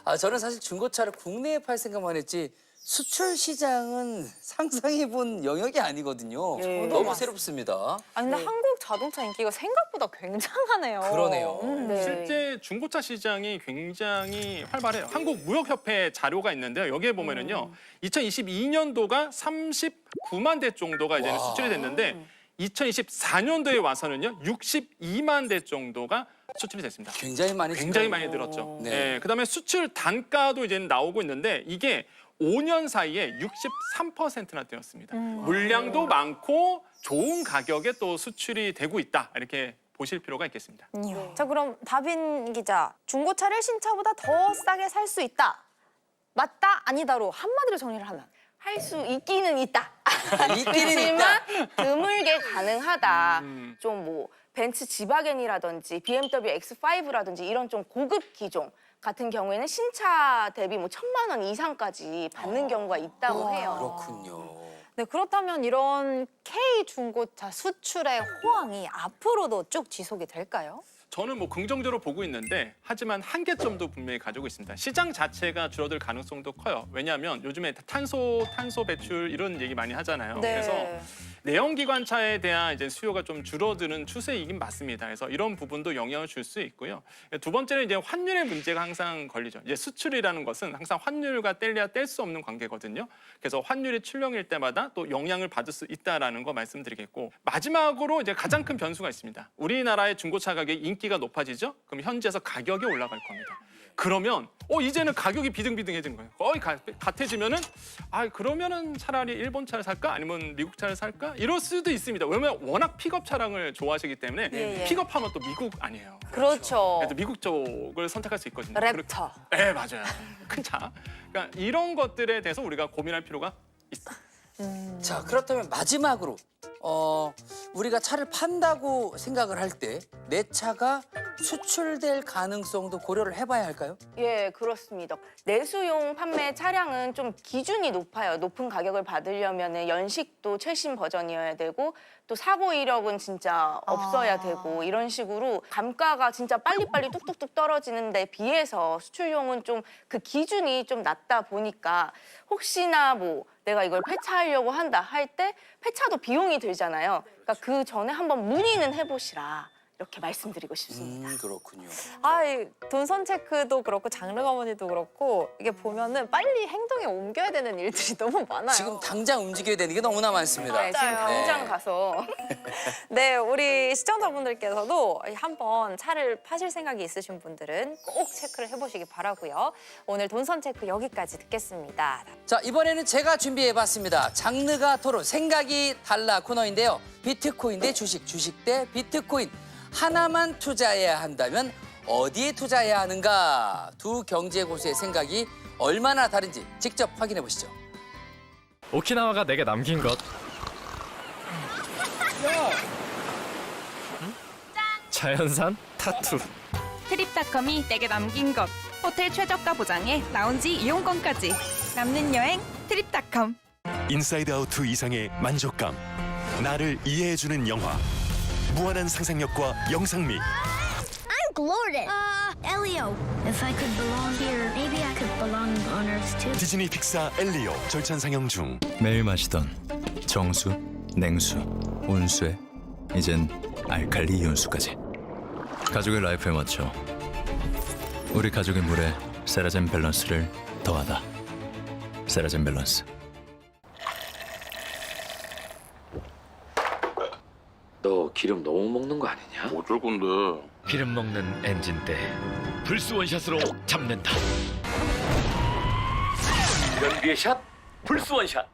A: 아, 저는 사실 중고차를 국내에 팔 생각만 했지 수출 시장은 상상해본 영역이 아니거든요.
F: 예.
A: 너무 새롭습니다.
B: 아, 근데
F: 네.
B: 한국 자동차 인기가 생각보다 굉장하네요.
A: 그러네요.
F: 네.
C: 실제 중고차 시장이 굉장히 활발해요. 한국무역협회 자료가 있는데요. 여기에 보면은요, 2022년도가 39만 대 정도가 이제
A: 와.
C: 수출이 됐는데 2024년도에 와서는요, 62만 대 정도가 수출이 됐습니다.
A: 굉장히 많이
C: 굉장히 많이 늘었죠.
A: 네.
C: 네. 그다음에 수출 단가도 이제 나오고 있는데 이게 5년 사이에 63%나 뛰었습니다. 물량도 많고 좋은 가격에 또 수출이 되고 있다. 이렇게 보실 필요가 있겠습니다.
B: 자, 그럼 다빈 기자, 중고차를 신차보다 더 싸게 살 수 있다. 맞다, 아니다로 한마디로 정리를 하면.
F: 할 수 있기는 있다.
A: 있기는 있다.
F: 그렇지만 드물게 가능하다. 좀 뭐 벤츠 지바겐이라든지 BMW X5라든지 이런 좀 고급 기종 같은 경우에는 신차 대비 뭐 1,000만 원 이상까지 받는 경우가 있다고 해요.
A: 그렇군요.
B: 네, 그렇다면 이런 K 중고차 수출의 호황이 앞으로도 쭉 지속이 될까요?
C: 저는 뭐 긍정적으로 보고 있는데 하지만 한계점도 분명히 가지고 있습니다. 시장 자체가 줄어들 가능성도 커요. 왜냐하면 요즘에 탄소 배출 이런 얘기 많이 하잖아요.
B: 네.
C: 그래서 내연기관차에 대한 이제 수요가 좀 줄어드는 추세이긴 맞습니다. 그래서 이런 부분도 영향을 줄 수 있고요. 두 번째는 이제 환율의 문제가 항상 걸리죠. 이제 수출이라는 것은 항상 환율과 뗄래야 뗄 수 없는 관계거든요. 그래서 환율이 출렁일 때마다 또 영향을 받을 수 있다라는 거 말씀드리겠고, 마지막으로 이제 가장 큰 변수가 있습니다. 우리나라의 중고차 가격이 인기가 높아지죠? 그럼 현지에서 가격이 올라갈 겁니다. 그러면 이제는 가격이 비등비등해진 거예요. 거의 같아지면은 그러면은 차라리 일본 차를 살까 아니면 미국 차를 살까 이럴 수도 있습니다. 왜냐면 워낙 픽업 차량을 좋아하시기 때문에
B: 예, 예.
C: 픽업하면 또 미국 아니에요.
B: 그렇죠.
C: 그래서 미국 쪽을 선택할 수 있거든요.
B: 랩터.
C: 네, 맞아요. 큰 차. 그러니까 이런 것들에 대해서 우리가 고민할 필요가 있어.
A: 자, 그렇다면 마지막으로 우리가 차를 판다고 생각을 할 때 내 차가 수출될 가능성도 고려를 해봐야 할까요?
F: 예, 그렇습니다. 내수용 판매 차량은 좀 기준이 높아요. 높은 가격을 받으려면 연식도 최신 버전이어야 되고 또 사고 이력은 진짜 없어야 되고 이런 식으로 감가가 진짜 빨리빨리 뚝뚝뚝 떨어지는 데 비해서 수출용은 좀 그 기준이 좀 낮다 보니까 혹시나 뭐 내가 이걸 폐차하려고 한다 할 때 폐차도 비용이 들잖아요. 그러니까 그 전에 한번 문의는 해보시라. 이렇게 말씀드리고 싶습니다.
A: 그렇군요.
B: 돈 선체크도 그렇고 장르가머니도 그렇고 이게 보면은 빨리 행동에 옮겨야 되는 일들이 너무 많아요.
A: 지금 당장 움직여야 되는 게 너무나 많습니다.
B: 네,
F: 지금 당장
A: 네.
F: 가서
B: 네, 우리 시청자분들께서도 한번 차를 파실 생각이 있으신 분들은 꼭 체크를 해보시기 바라고요. 오늘 돈 선체크 여기까지 듣겠습니다.
A: 자, 이번에는 제가 준비해봤습니다. 장르가 토론, 생각이 달라 코너인데요. 비트코인 대 주식, 주식 대 비트코인. 하나만 투자해야 한다면 어디에 투자해야 하는가? 두 경제 고수의 생각이 얼마나 다른지 직접 확인해 보시죠.
K: 오키나와가 내게 남긴 것. 자연산 타투.
L: 트립닷컴이 내게 남긴 것. 호텔 최저가 보장에 라운지 이용권까지. 남는 여행 트립닷컴.
M: 인사이드 아웃 2 이상의 만족감. 나를 이해해주는 영화. 무한한 상상력과 영상미.
N: I'm Glorden. Elio. If I could belong here, maybe I could belong on Earth too.
M: 디즈니 픽사 엘리오 절찬 상영 중.
K: 매일 마시던 정수, 냉수, 온수에 이젠 알칼리 이온수까지. 가족의 라이프에 맞춰 우리 가족의 물에 세라젬 밸런스를 더하다. 세라젬 밸런스.
O: 너 기름 너무 먹는 거 아니냐?
P: 어쩔 건데?
K: 기름 먹는 엔진대 불스 원샷으로 잡는다.
O: 연비의 샷, 불스 원샷.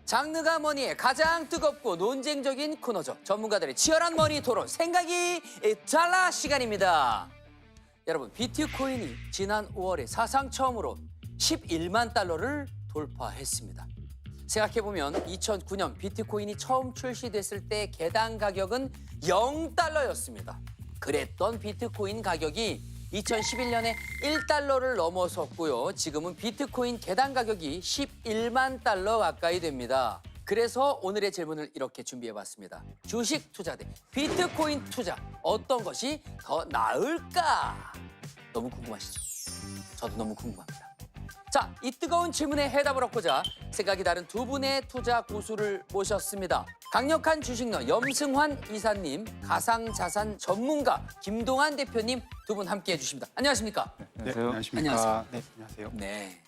A: 장르가 머니의 가장 뜨겁고 논쟁적인 코너죠. 전문가들의 치열한 머니 토론, 생각이 달라 시간입니다. 여러분, 비트코인이 지난 5월에 사상 처음으로 11만 달러를 돌파했습니다. 생각해보면 2009년 비트코인이 처음 출시됐을 때 개당 가격은 0달러였습니다. 그랬던 비트코인 가격이 2011년에 1달러를 넘어섰고요. 지금은 비트코인 개당 가격이 11만 달러 가까이 됩니다. 그래서 오늘의 질문을 이렇게 준비해봤습니다. 주식 투자 대 비트코인 투자, 어떤 것이 더 나을까? 너무 궁금하시죠? 저도 너무 궁금합니다. 자, 이 뜨거운 질문에 해답을 얻고자 생각이 다른 두 분의 투자 고수를 모셨습니다. 강력한 주식너 염승환 이사님, 가상자산 전문가 김동환 대표님 두 분 함께해 주십니다. 안녕하십니까?
I: 네, 안녕하십니까?
A: 안녕하세요.
I: 네, 안녕하세요.
A: 네,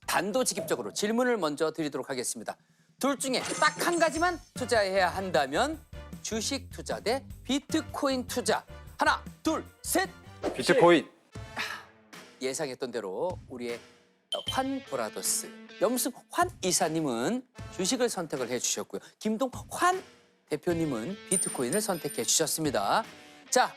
A: 단도직입적으로 질문을 먼저 드리도록 하겠습니다. 둘 중에 딱 한 가지만 투자해야 한다면 주식 투자 대 비트코인 투자. 하나, 둘, 셋.
I: 비트코인.
A: 예상했던 대로 우리의 환 브라더스 염승환 이사님은 주식을 선택을 해주셨고요. 김동환 대표님은 비트코인을 선택해 주셨습니다. 자,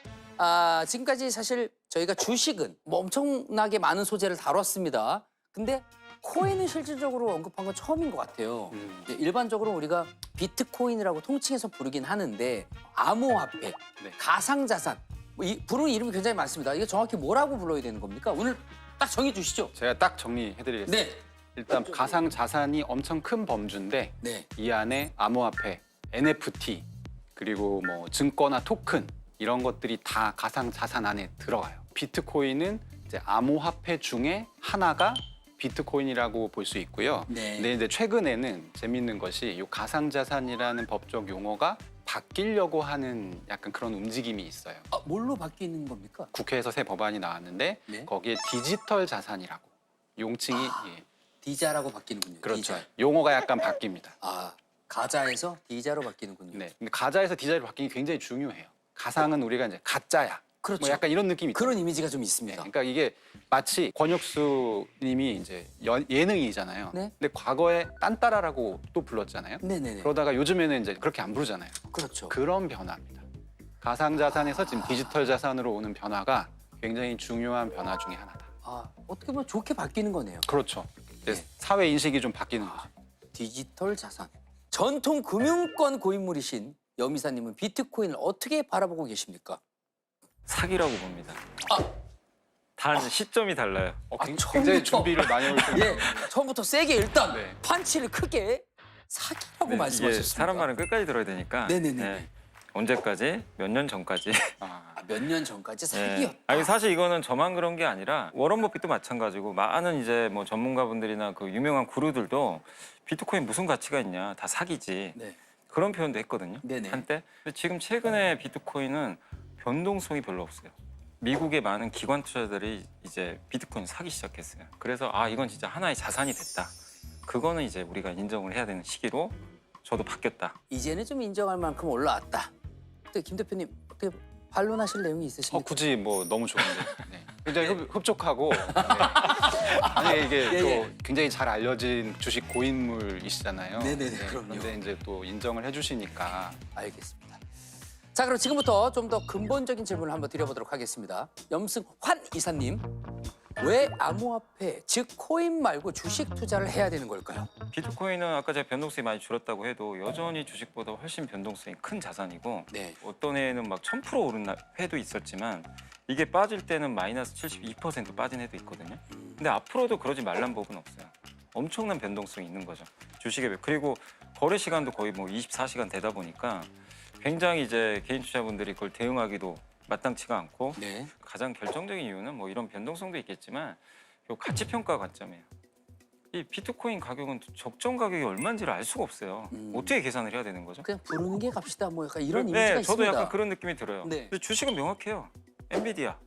A: 지금까지 사실 저희가 주식은 뭐 엄청나게 많은 소재를 다뤘습니다. 근데 코인은 실질적으로 언급한 건 처음인 것 같아요. 일반적으로 우리가 비트코인이라고 통칭해서 부르긴 하는데 암호화폐, 가상자산, 부르는 이름이 굉장히 많습니다. 이게 정확히 뭐라고 불러야 되는 겁니까? 오늘 딱 정해 주시죠.
I: 제가 딱 정리해드리겠습니다.
A: 네.
I: 일단 가상 자산이 엄청 큰 범주인데
A: 네.
I: 이 안에 암호화폐, NFT 그리고 뭐 증거나 토큰 이런 것들이 다 가상 자산 안에 들어가요. 비트코인은 이제 암호화폐 중에 하나가 비트코인이라고 볼 수 있고요.
A: 네.
I: 근데 이제 최근에는 재밌는 것이 이 가상 자산이라는 법적 용어가 바뀌려고 하는 약간 그런 움직임이 있어요.
A: 뭘로 바뀌는 겁니까?
I: 국회에서 새 법안이 나왔는데
A: 네.
I: 거기에 디지털 자산이라고 용칭이 예.
A: 디자라고 바뀌는군요.
I: 그렇죠.
A: 디자.
I: 용어가 약간 바뀝니다.
A: 가자에서 디자로 바뀌는군요.
I: 네. 근데 가자에서 디자로 바뀌는 게 굉장히 중요해요. 가상은 우리가 이제 가짜야.
A: 그렇죠.
I: 뭐 약간 이런 느낌이
A: 그런 이미지가 좀 있습니다.
I: 그러니까 이게 마치 권혁수님이 이제 예능이잖아요.
A: 네.
I: 근데 과거에 딴따라라고 또 불렀잖아요.
A: 네네네.
I: 그러다가 요즘에는 이제 그렇게 안 부르잖아요.
A: 그렇죠.
I: 그런 변화입니다. 가상 자산에서 지금 디지털 자산으로 오는 변화가 굉장히 중요한 변화 중에 하나다.
A: 어떻게 보면 좋게 바뀌는 거네요.
I: 그렇죠. 이제 사회 인식이 좀 바뀌는 거죠.
A: 디지털 자산. 전통 금융권 고인물이신 염 이사님은 비트코인을 어떻게 바라보고 계십니까?
Q: 사기라고 봅니다. 단 시점이 달라요.
I: 굉장히 준비를 많이 해오셨네요.
A: 예, 처음부터 세게 일단 판치를 크게 사기라고
Q: 이게
A: 말씀하셨습니다.
Q: 사람 말은 끝까지 들어야 되니까.
A: 네네네.
Q: 언제까지? 몇 년 전까지
A: 몇 년 전까지
Q: 네.
A: 사기였다.
Q: 아니 사실 이거는 저만 그런 게 아니라 워런 버핏도 마찬가지고 많은 이제 뭐 전문가분들이나 그 유명한 구루들도 비트코인 무슨 가치가 있냐 다 사기지
A: 네.
Q: 그런 표현도 했거든요.
A: 네네.
Q: 한때. 근데 지금 최근에 비트코인은 변동성이 별로 없어요. 미국의 많은 기관 투자자들이 이제 비트코인 사기 시작했어요. 그래서 아 이건 진짜 하나의 자산이 됐다. 그거는 이제 우리가 인정을 해야 되는 시기로 저도 바뀌었다.
A: 이제는 좀 인정할 만큼 올라왔다. 근데 김 대표님 어떻게 반론하실 내용이 있으십니까?
P: 굳이 뭐 너무 좋은데 네. 굉장히 흡족하고 네. 아니 이게
A: 예,
P: 또
A: 예.
P: 굉장히 잘 알려진 주식 고인물이시잖아요.
A: 네네네, 그럼요.
P: 그런데 이제 또 인정을 해주시니까
A: 알겠습니다. 자, 그럼 지금부터 좀 더 근본적인 질문을 한번 드려보도록 하겠습니다. 염승환 이사님, 왜 암호화폐, 즉 코인 말고 주식 투자를 해야 되는 걸까요?
Q: 비트코인은 아까 제가 변동성이 많이 줄었다고 해도 여전히 주식보다 훨씬 변동성이 큰 자산이고
A: 네.
Q: 어떤 해에는 막 1000% 오른 해도 있었지만 이게 빠질 때는 마이너스 72% 빠진 해도 있거든요. 근데 앞으로도 그러지 말란 법은 없어요. 엄청난 변동성이 있는 거죠. 주식에. 그리고 거래 시간도 거의 뭐 24시간 되다 보니까 굉장히 이제 개인 투자분들이 그걸 대응하기도 마땅치가 않고
A: 네.
Q: 가장 결정적인 이유는 뭐 이런 변동성도 있겠지만 요 가치 평가 관점이에요. 이 비트코인 가격은 적정 가격이 얼마인지를 알 수가 없어요. 어떻게 계산을 해야 되는 거죠?
A: 그냥 부르는 게 갑시다. 뭐 약간 이런
Q: 네,
A: 이미지가
Q: 저도
A: 있습니다.
Q: 약간 그런 느낌이 들어요.
A: 네.
Q: 근데 주식은 명확해요. 엔비디아,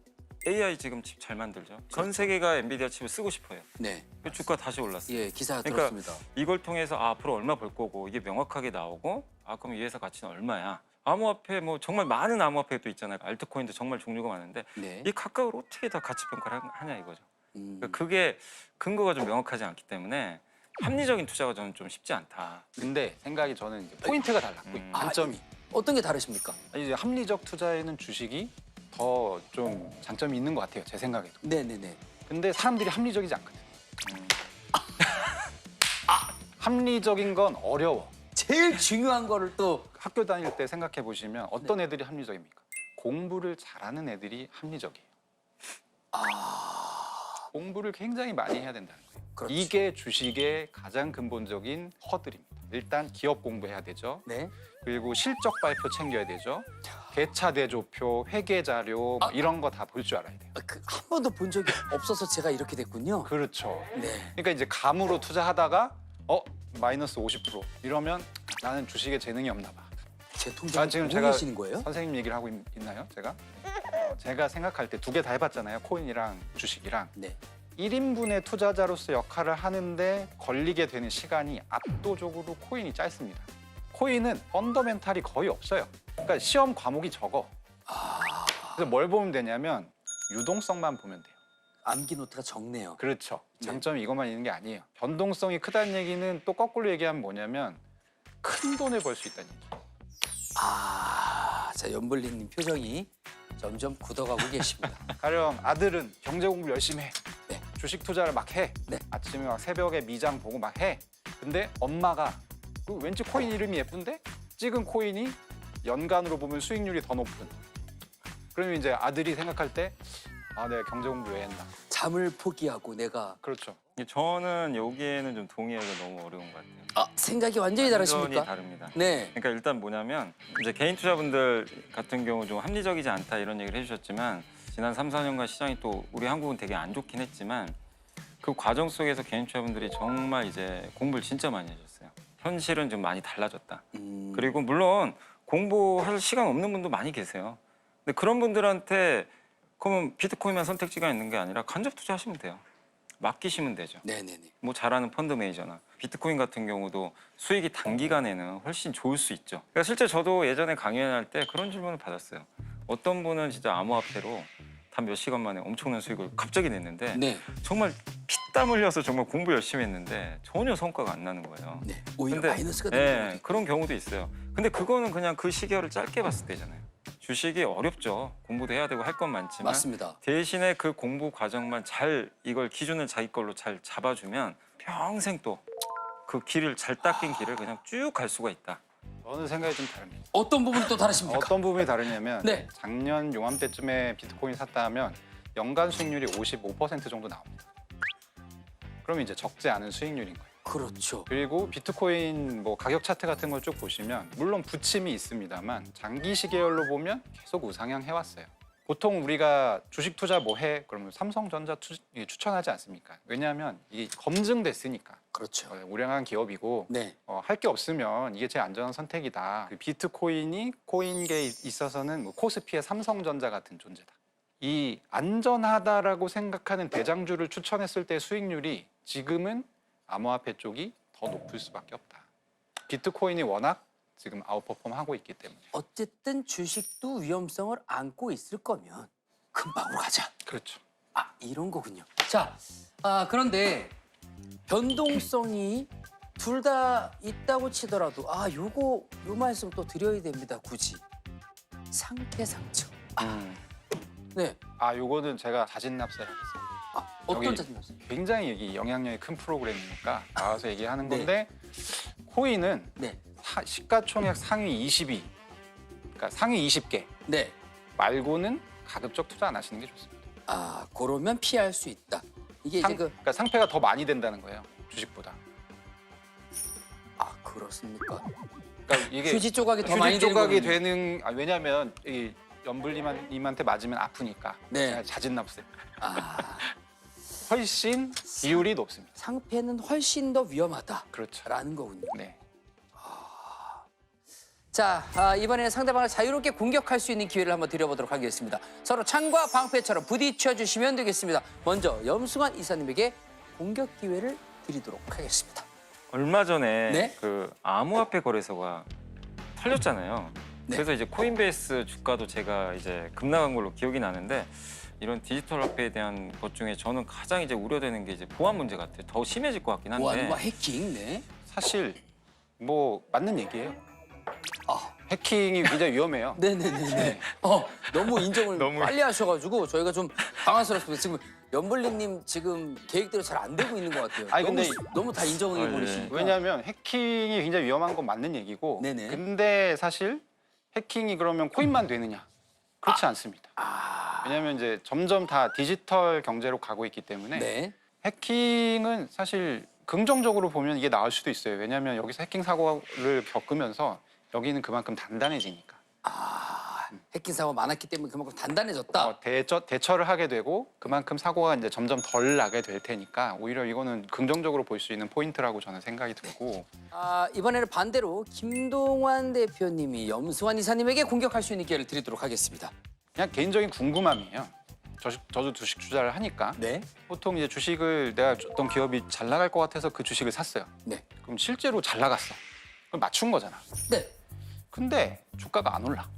Q: AI 지금 칩 잘 만들죠. 전 세계가 엔비디아 칩을 쓰고 싶어요.
A: 네.
Q: 그 주가 다시 올랐어요.
A: 예, 기사
Q: 그러니까
A: 들었습니다.
Q: 이걸 통해서 아, 앞으로 얼마 벌 거고 이게 명확하게 나오고 아 그럼 이 회사 가치는 얼마야? 암호화폐 뭐 정말 많은 암호화폐도 있잖아요. 알트코인도 정말 종류가 많은데
A: 네.
Q: 이 각각을 어떻게 다 가치 평가를 하냐 이거죠.
A: 음.
Q: 그러니까 그게 근거가 좀 명확하지 않기 때문에 합리적인 투자가 저는 좀 쉽지 않다.
P: 근데 생각이 저는 이제 포인트가 달랐고 장점이
A: 어떤 게 다르십니까?
P: 이제 합리적 투자에는 주식이 더 좀 장점이 있는 것 같아요. 제 생각에도.
A: 네네네.
P: 근데 사람들이 합리적이지 않거든. 합리적인 건 어려워.
A: 제일 중요한 거를 또
P: 학교 다닐 때 생각해 보시면 어떤 애들이 합리적입니까? 공부를 잘하는 애들이 합리적이에요. 공부를 굉장히 많이 해야 된다는 거예요.
A: 그렇죠.
P: 이게 주식의 가장 근본적인 허들입니다. 일단 기업 공부해야 되죠.
A: 네.
P: 그리고 실적 발표 챙겨야 되죠. 개차 대조표, 회계 자료 뭐 이런 거 다 볼 줄 알아야 돼요.
A: 한 번도 본 적이 없어서 제가 이렇게 됐군요.
P: 그렇죠.
A: 네.
P: 그러니까 이제 감으로 투자하다가 마이너스 50% 이러면 나는 주식에 재능이 없나 봐.
A: 제 통장
P: 지금
A: 보고
P: 제가
A: 계시는 거예요?
P: 선생님 얘기를 하고 있나요? 제가 생각할 때 두 개 다 해봤잖아요. 코인이랑 주식이랑.
A: 네.
P: 1인분의 투자자로서 역할을 하는데 걸리게 되는 시간이 압도적으로 코인이 짧습니다. 코인은 펀더멘탈이 거의 없어요. 그러니까 시험 과목이 적어. 그래서 뭘 보면 되냐면 유동성만 보면 돼요.
A: 암기 노트가 적네요.
P: 그렇죠. 장점이 이것만 있는 게 아니에요. 변동성이 크다는 얘기는 또 거꾸로 얘기하면 뭐냐면 큰 돈을 벌 수 있다는 얘기예요.
A: 자, 연블리님 표정이 점점 굳어가고 계십니다.
P: 가령 아들은 경제 공부 열심히 해.
A: 네.
P: 주식 투자를 막 해.
A: 네.
P: 아침에 막 새벽에 미장 보고 막 해. 근데 엄마가 그 왠지 코인 이름이 예쁜데 찍은 코인이 연간으로 보면 수익률이 더 높은. 그러면 이제 아들이 생각할 때 아, 내가 경제 공부 왜 했나.
A: 잠을 포기하고 내가.
P: 그렇죠.
Q: 저는 여기에는 좀 동의하기가 너무 어려운 것 같아요.
A: 생각이 완전히 다르십니까?
Q: 완전히 다릅니다.
A: 네.
Q: 그러니까 일단 뭐냐면 이제 개인 투자분들 같은 경우 좀 합리적이지 않다 이런 얘기를 해주셨지만 지난 3, 4년간 시장이 또 우리 한국은 되게 안 좋긴 했지만 그 과정 속에서 개인 투자분들이 정말 이제 공부를 진짜 많이 해줬어요. 현실은 좀 많이 달라졌다. 그리고 물론 공부할 시간 없는 분도 많이 계세요. 근데 그런 분들한테 그러면 비트코인만 선택지가 있는 게 아니라 간접 투자하시면 돼요. 맡기시면 되죠.
A: 네네네.
Q: 뭐 잘하는 펀드 매니저나 비트코인 같은 경우도 수익이 단기간에는 훨씬 좋을 수 있죠. 그러니까 실제 저도 예전에 강연할 때 그런 질문을 받았어요. 어떤 분은 진짜 암호화폐로 단 몇 시간 만에 엄청난 수익을 갑자기 냈는데
A: 네.
Q: 정말 피땀 흘려서 정말 공부 열심히 했는데 전혀 성과가 안 나는 거예요.
A: 네. 오히려
Q: 근데,
A: 마이너스가 되는
Q: 네, 그런 경우도 있어요. 근데 그거는 그냥 그 시계열을 짧게 봤을 때잖아요. 주식이 어렵죠. 공부도 해야 되고 할 건 많지만
A: 맞습니다.
Q: 대신에 그 공부 과정만 잘 이걸 기준을 자기 걸로 잘 잡아주면 평생 또 그 길을 잘 닦인 길을 그냥 쭉 갈 수가 있다.
P: 저는 생각이 좀 다릅니다.
A: 어떤 부분이 또 다르십니까?
P: 어떤 부분이 다르냐면
A: 네.
P: 작년 요맘때쯤에 비트코인 샀다 하면 연간 수익률이 55% 정도 나옵니다. 그러면 이제 적지 않은 수익률인 거예요.
A: 그렇죠.
P: 그리고 비트코인 뭐 가격 차트 같은 걸 쭉 보시면 물론 부침이 있습니다만 장기 시계열로 보면 계속 우상향 해왔어요. 보통 우리가 주식 투자 뭐 해? 그러면 삼성전자 추천하지 않습니까? 왜냐하면 이게 검증됐으니까.
A: 그렇죠.
P: 우량한 기업이고
A: 네.
P: 할 게 없으면 이게 제일 안전한 선택이다. 그 비트코인이 코인계에 있어서는 뭐 코스피의 삼성전자 같은 존재다. 이 안전하다라고 생각하는 대장주를 추천했을 때 수익률이 지금은 암호화폐 쪽이 더 높을 수밖에 없다. 비트코인이 워낙 지금 아웃퍼폼 하고 있기 때문에.
A: 어쨌든 주식도 위험성을 안고 있을 거면 금방으로 가자.
P: 그렇죠.
A: 아, 이런 거군요. 자, 그런데 변동성이 둘 다 있다고 치더라도 요 말씀 또 드려야 됩니다. 굳이 상태 상승. 네.
P: 요거는 제가 자진납세를 하겠습니다.
A: 어떤
P: 여기
A: 자진납세?
P: 굉장히 여기 영향력이 큰 프로그램이니까 나와서 얘기하는
A: 네.
P: 건데 코인은
A: 네.
P: 시가총액 상위 20위, 그러니까 상위 20개
A: 네.
P: 말고는 가급적 투자 안 하시는 게 좋습니다.
A: 그러면 피할 수 있다. 이게
P: 그러니까 상패가 더 많이 된다는 거예요, 주식보다.
A: 그렇습니까?
P: 그러니까 이게
A: 휴지 조각이 더 많이
P: 휴지 조각이
A: 되는
P: 되는 왜냐하면 이 연불님한테 맞으면 아프니까.
A: 네.
P: 자진납세. 훨씬 비율이 높습니다.
A: 상패는 훨씬 더 위험하다.
P: 그렇죠.
A: 라는 거군요.
P: 네.
A: 자, 이번에는 상대방을 자유롭게 공격할 수 있는 기회를 한번 드려보도록 하겠습니다. 서로 창과 방패처럼 부딪혀 주시면 되겠습니다. 먼저 염승환 이사님에게 공격 기회를 드리도록 하겠습니다.
Q: 얼마 전에
A: 네?
Q: 그 암호화폐 거래소가 털렸잖아요.
A: 네.
Q: 그래서 이제 코인베이스 주가도 제가 이제 급락한 걸로 기억이 나는데 이런 디지털 화폐에 대한 것 중에 저는 가장 이제 우려되는 게 이제 보안 문제 같아요. 더 심해질 것 같긴 한데.
A: 보안과 해킹, 네.
P: 사실 뭐 맞는 얘기예요. 해킹이 굉장히 위험해요.
A: 네네네. 너무 인정을 빨리 하셔가지고 저희가 좀 당황스럽습니다. 지금 연블리님 지금 계획대로 잘 안 되고 있는 것 같아요.
P: 아니, 근데
A: 너무 다 인정해 버리시니까.
P: 왜냐하면 해킹이 굉장히 위험한 건 맞는 얘기고.
A: 네네.
P: 근데 사실 해킹이 그러면 코인만 되느냐? 그렇지 않습니다. 왜냐하면 이제 점점 다 디지털 경제로 가고 있기 때문에
A: 네.
P: 해킹은 사실 긍정적으로 보면 이게 나을 수도 있어요. 왜냐하면 여기서 해킹 사고를 겪으면서 여기는 그만큼 단단해지니까.
A: 해킹 사고가 많았기 때문에 그만큼 단단해졌다.
P: 대처를 하게 되고 그만큼 사고가 이제 점점 덜 나게 될 테니까 오히려 이거는 긍정적으로 볼 수 있는 포인트라고 저는 생각이 들고.
A: 이번에는 반대로 김동완 대표님이 염승환 이사님에게 공격할 수 있는 기회를 드리도록 하겠습니다.
P: 그냥 개인적인 궁금함이에요. 저도 주식 투자를 하니까
A: 네.
P: 보통 이제 주식을 내가 어떤 기업이 잘 나갈 것 같아서 그 주식을 샀어요.
A: 네.
P: 그럼 실제로 잘 나갔어. 그럼 맞춘 거잖아.
A: 네.
P: 근데 주가가 안 올라.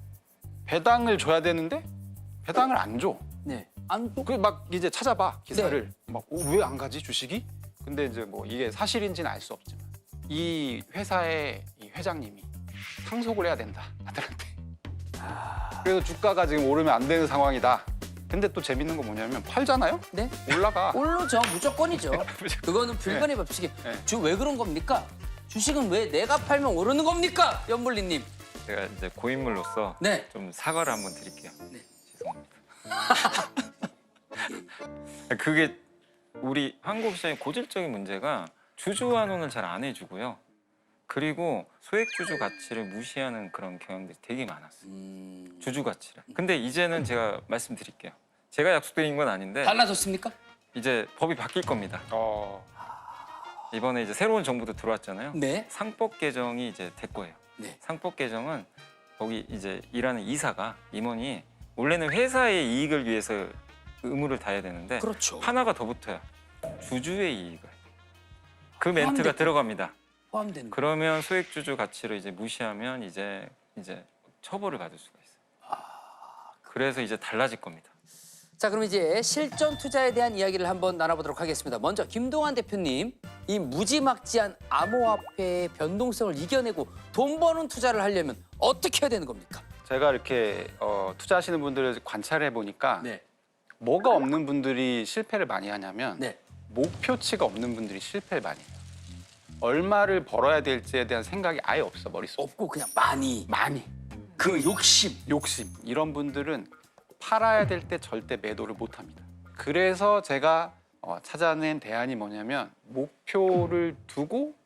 P: 배당을 줘야 되는데 배당을 안 줘.
A: 네. 안 줘.
P: 그 막 이제 찾아봐 기사를. 막 왜 안 가지 주식이? 근데 이제 뭐 이게 사실인지는 알 수 없지만 이 회사의 이 회장님이 상속을 해야 된다 아들한테. 그래서 주가가 지금 오르면 안 되는 상황이다. 근데 또 재밌는 건 뭐냐면 팔잖아요?
A: 네.
P: 올라가.
A: 오르죠. 무조건이죠. 그거는 불가능의 법칙이. 왜 그런 겁니까? 주식은 왜 내가 팔면 오르는 겁니까? 연블리님.
Q: 제가 이제 고인물로서
A: 네.
Q: 좀 사과를 한번 드릴게요.
A: 네.
Q: 죄송합니다. 그게 우리 한국 시장의 고질적인 문제가 주주 환원을 잘 안 해주고요. 그리고 소액주주 가치를 무시하는 그런 경향들이 되게 많았어요. 주주 가치를. 근데 이제는 제가 말씀드릴게요. 제가 약속드린 건 아닌데
A: 달라졌습니까?
Q: 이제 법이 바뀔 겁니다. 이번에 이제 새로운 정부도 들어왔잖아요.
A: 네.
Q: 상법 개정이 이제 될 거예요.
A: 네.
Q: 상법 개정은 거기 이제 일하는 이사가 임원이 원래는 회사의 이익을 위해서 의무를 다해야 되는데
A: 그렇죠.
Q: 하나가 더 붙어요. 주주의 이익을. 그 멘트가 들어갑니다.
A: 포함되는.
Q: 그러면 소액주주 가치를 이제 무시하면 이제 처벌을 받을 수가 있어요. 그래서 이제 달라질 겁니다.
A: 자, 그럼 이제 실전 투자에 대한 이야기를 한번 나눠보도록 하겠습니다. 먼저 김동완 대표님, 이 무지막지한 암호화폐의 변동성을 이겨내고 돈 버는 투자를 하려면 어떻게 해야 되는 겁니까?
P: 제가 이렇게 투자하시는 분들을 관찰해 보니까
A: 네.
P: 뭐가 없는 분들이 실패를 많이 하냐면
A: 네.
P: 목표치가 없는 분들이 실패를 많이 해요. 얼마를 벌어야 될지에 대한 생각이 아예 없어 머릿속에.
A: 없고 그냥 많이. 그 욕심.
P: 이런 분들은 팔아야 될 때 절대 매도를 못 합니다. 그래서 제가 찾아낸 대안이 뭐냐면 목표를 두고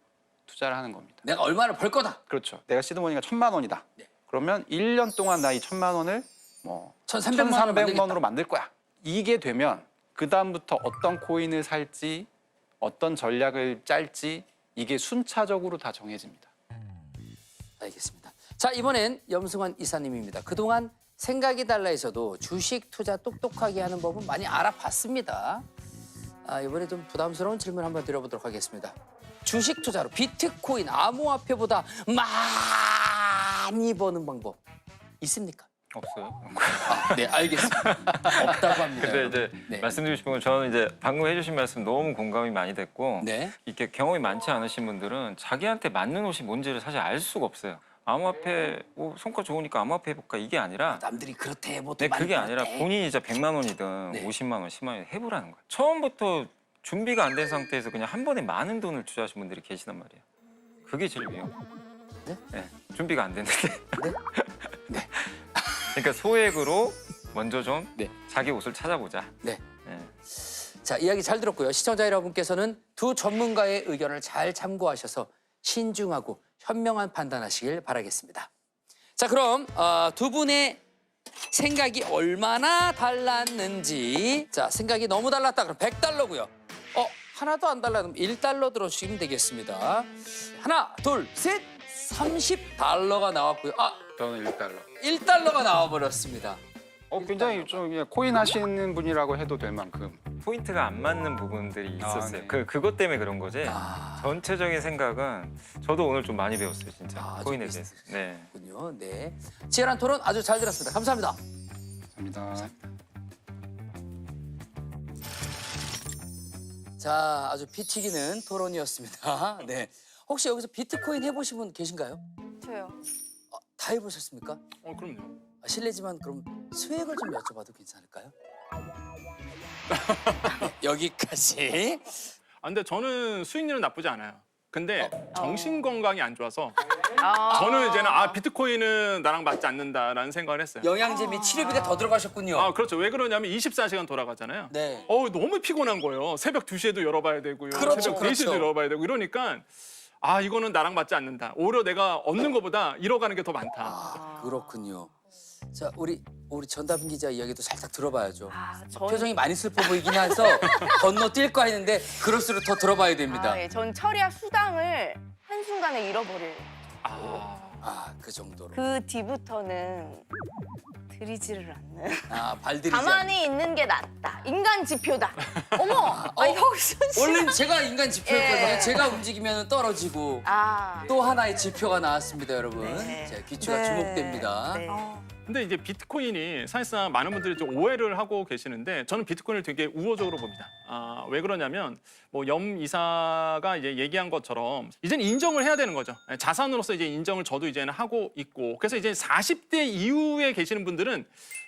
P: 투자를 하는 겁니다.
A: 내가 얼마를 벌 거다.
P: 그렇죠. 내가 시드머니가 1,000만 원이다. 그러면 1년 동안 나 이 1,000만 원을 뭐
A: 1,300만 원으로
P: 1,300원으로 만들 거야. 이게 되면 그 다음부터 어떤 코인을 살지, 어떤 전략을 짤지 이게 순차적으로 다 정해집니다.
A: 알겠습니다. 자, 이번엔 염승환 이사님입니다. 그동안 생각이 달라에서도 주식 투자 똑똑하게 하는 법은 많이 알아봤습니다. 이번에 좀 부담스러운 질문 한번 드려보도록 하겠습니다. 주식 투자로 비트코인, 암호화폐보다 많이 버는 방법 있습니까?
Q: 없어요.
A: 네, 알겠습니다. 없다고 합니다.
Q: 근데 이제
A: 네.
Q: 말씀드리고 싶은 건 저는 이제 방금 해주신 말씀 너무 공감이 많이 됐고
A: 네.
Q: 이렇게 경험이 많지 않으신 분들은 자기한테 맞는 옷이 뭔지를 사실 알 수가 없어요. 암호화폐 성과 좋으니까 암호화폐 해볼까 이게 아니라
A: 남들이 그렇대 뭐
Q: 네, 그게 아니라 본인이 진짜 100만 원이든
A: 네.
Q: 50만 원, 10만 원 해보라는 거예요. 처음부터 준비가 안 된 상태에서 그냥 한 번에 많은 돈을 투자하신 분들이 계시단 말이에요. 그게 제일 위험. 네? 준비가 안 됐는데.
A: 네.
Q: 그러니까 소액으로 먼저 좀
A: 네.
Q: 자기 옷을 찾아보자.
A: 네. 자, 이야기 잘 들었고요. 시청자 여러분께서는 두 전문가의 의견을 잘 참고하셔서 신중하고 현명한 판단하시길 바라겠습니다. 자, 그럼 두 분의 생각이 얼마나 달랐는지. 자, 생각이 너무 달랐다 그럼 100달러고요. 하나도 안 달라 그럼 1달러 들어주시면 되겠습니다. 하나, 둘, 셋, 30달러가 나왔고요.
P: 저는 1달러.
A: 1달러가 나와버렸습니다.
P: 굉장히 좀 그냥 코인 하시는 분이라고 해도 될 만큼.
Q: 포인트가 안 맞는 부분들이 있었어요.
P: 네.
Q: 그것 때문에 그런 거지. 전체적인 생각은 저도 오늘 좀 많이 배웠어요, 진짜. 코인에 대해서. 네.
A: 군요. 네. 치열한 토론 아주 잘 들었습니다. 감사합니다.
P: 감사합니다.
A: 자, 아주 피 튀기는 토론이었습니다. 네. 혹시 여기서 비트코인 해보신 분 계신가요?
B: 저요.
A: 다 해보셨습니까?
C: 그럼요.
A: 실례지만 그럼 수액을 좀 여쭤봐도 괜찮을까요? 네, 여기까지.
C: 근데 저는 수익률은 나쁘지 않아요. 근데 정신 건강이 안 좋아서 저는 이제는 비트코인은 나랑 맞지 않는다라는 생각을 했어요.
A: 영양제 및 치료비가 더 들어가셨군요.
C: 그렇죠. 왜 그러냐면 24시간 돌아가잖아요.
A: 네.
C: 너무 피곤한 거예요. 새벽 2시에도 열어봐야 되고요.
A: 그렇죠,
C: 새벽
A: 그렇죠.
C: 4시에도 열어봐야 되고 이러니까 이거는 나랑 맞지 않는다. 오히려 내가 얻는 것보다 잃어가는 게 더 많다.
A: 그렇군요. 자, 우리 전다빈 기자 이야기도 살짝 들어봐야죠.
F: 전-
A: 표정이 많이 슬퍼 보이긴 해서 건너뛸까 했는데 그럴수록 더 들어봐야 됩니다.
F: 전 철야 수당을 한순간에 잃어버릴.
A: 그 정도로.
F: 그 뒤부터는 들이지를 않는.
A: 발들이지
F: 가만히 있는 게 낫다. 인간 지표다. 어머, 혁순 씨.
A: 원래는 제가 인간 지표였거든요.
F: 예.
A: 제가 움직이면 떨어지고 또 하나의 지표가 나왔습니다, 여러분.
F: 네.
A: 자, 귀추가
F: 네.
A: 주목됩니다.
F: 네.
C: 근데 이제 비트코인이 사실상 많은 분들이 좀 오해를 하고 계시는데 저는 비트코인을 되게 우호적으로 봅니다. 왜 그러냐면 염 이사가 이제 얘기한 것처럼 이제는 인정을 해야 되는 거죠. 자산으로서 이제 인정을 저도 이제는 하고 있고 그래서 이제 40대 이후에 계시는 분들은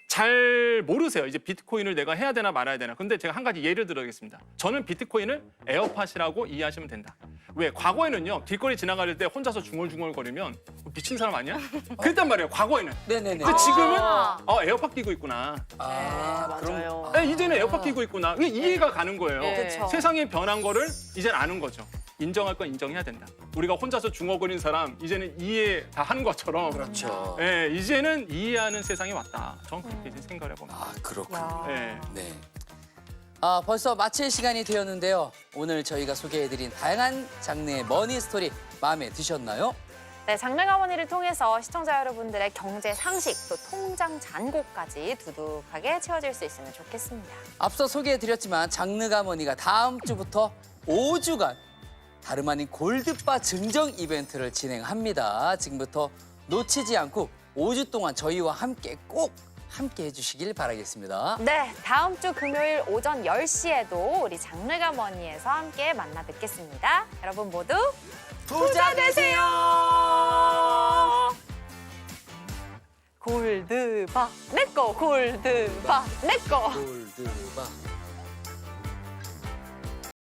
C: 잘 모르세요. 이제 비트코인을 내가 해야 되나 말아야 되나. 근데 제가 한 가지 예를 들어야겠습니다. 저는 비트코인을 에어팟이라고 이해하시면 된다. 왜? 과거에는요. 길거리 지나갈 때 혼자서 중얼중얼거리면 미친 사람 아니야? 그랬단 말이에요. 과거에는.
A: 네네네.
C: 근데 지금은 에어팟 끼고 있구나.
F: 맞아요.
C: 이제는 에어팟 끼고 있구나. 이게 이해가 가는 거예요.
F: 네. 그쵸.
C: 세상이 변한 거를 이제는 아는 거죠. 인정할 건 인정해야 된다. 우리가 혼자서 중얼거리는 사람 이제는 이해 다 하는 것처럼.
A: 그렇죠.
C: 네, 이제는 이해하는 세상이 왔다. 저는 그렇게 이제 생각을 해봅니다.
A: 그렇군요.
C: 네.
A: 네. 벌써 마칠 시간이 되었는데요. 오늘 저희가 소개해드린 다양한 장르의 머니 스토리 마음에 드셨나요?
B: 네, 장르가머니를 통해서 시청자 여러분들의 경제 상식 또 통장 잔고까지 두둑하게 채워질 수 있으면 좋겠습니다.
A: 앞서 소개해드렸지만 장르가머니가 다음 주부터 5주간 다름 아닌 골드바 증정 이벤트를 진행합니다. 지금부터 놓치지 않고 5주 동안 저희와 함께 해주시길 바라겠습니다.
B: 네, 다음 주 금요일 오전 10시에도 우리 장르가머니에서 함께 만나 뵙겠습니다. 여러분 모두 부자 되세요! 골드바 내꺼 골드바 내꺼
A: 골드바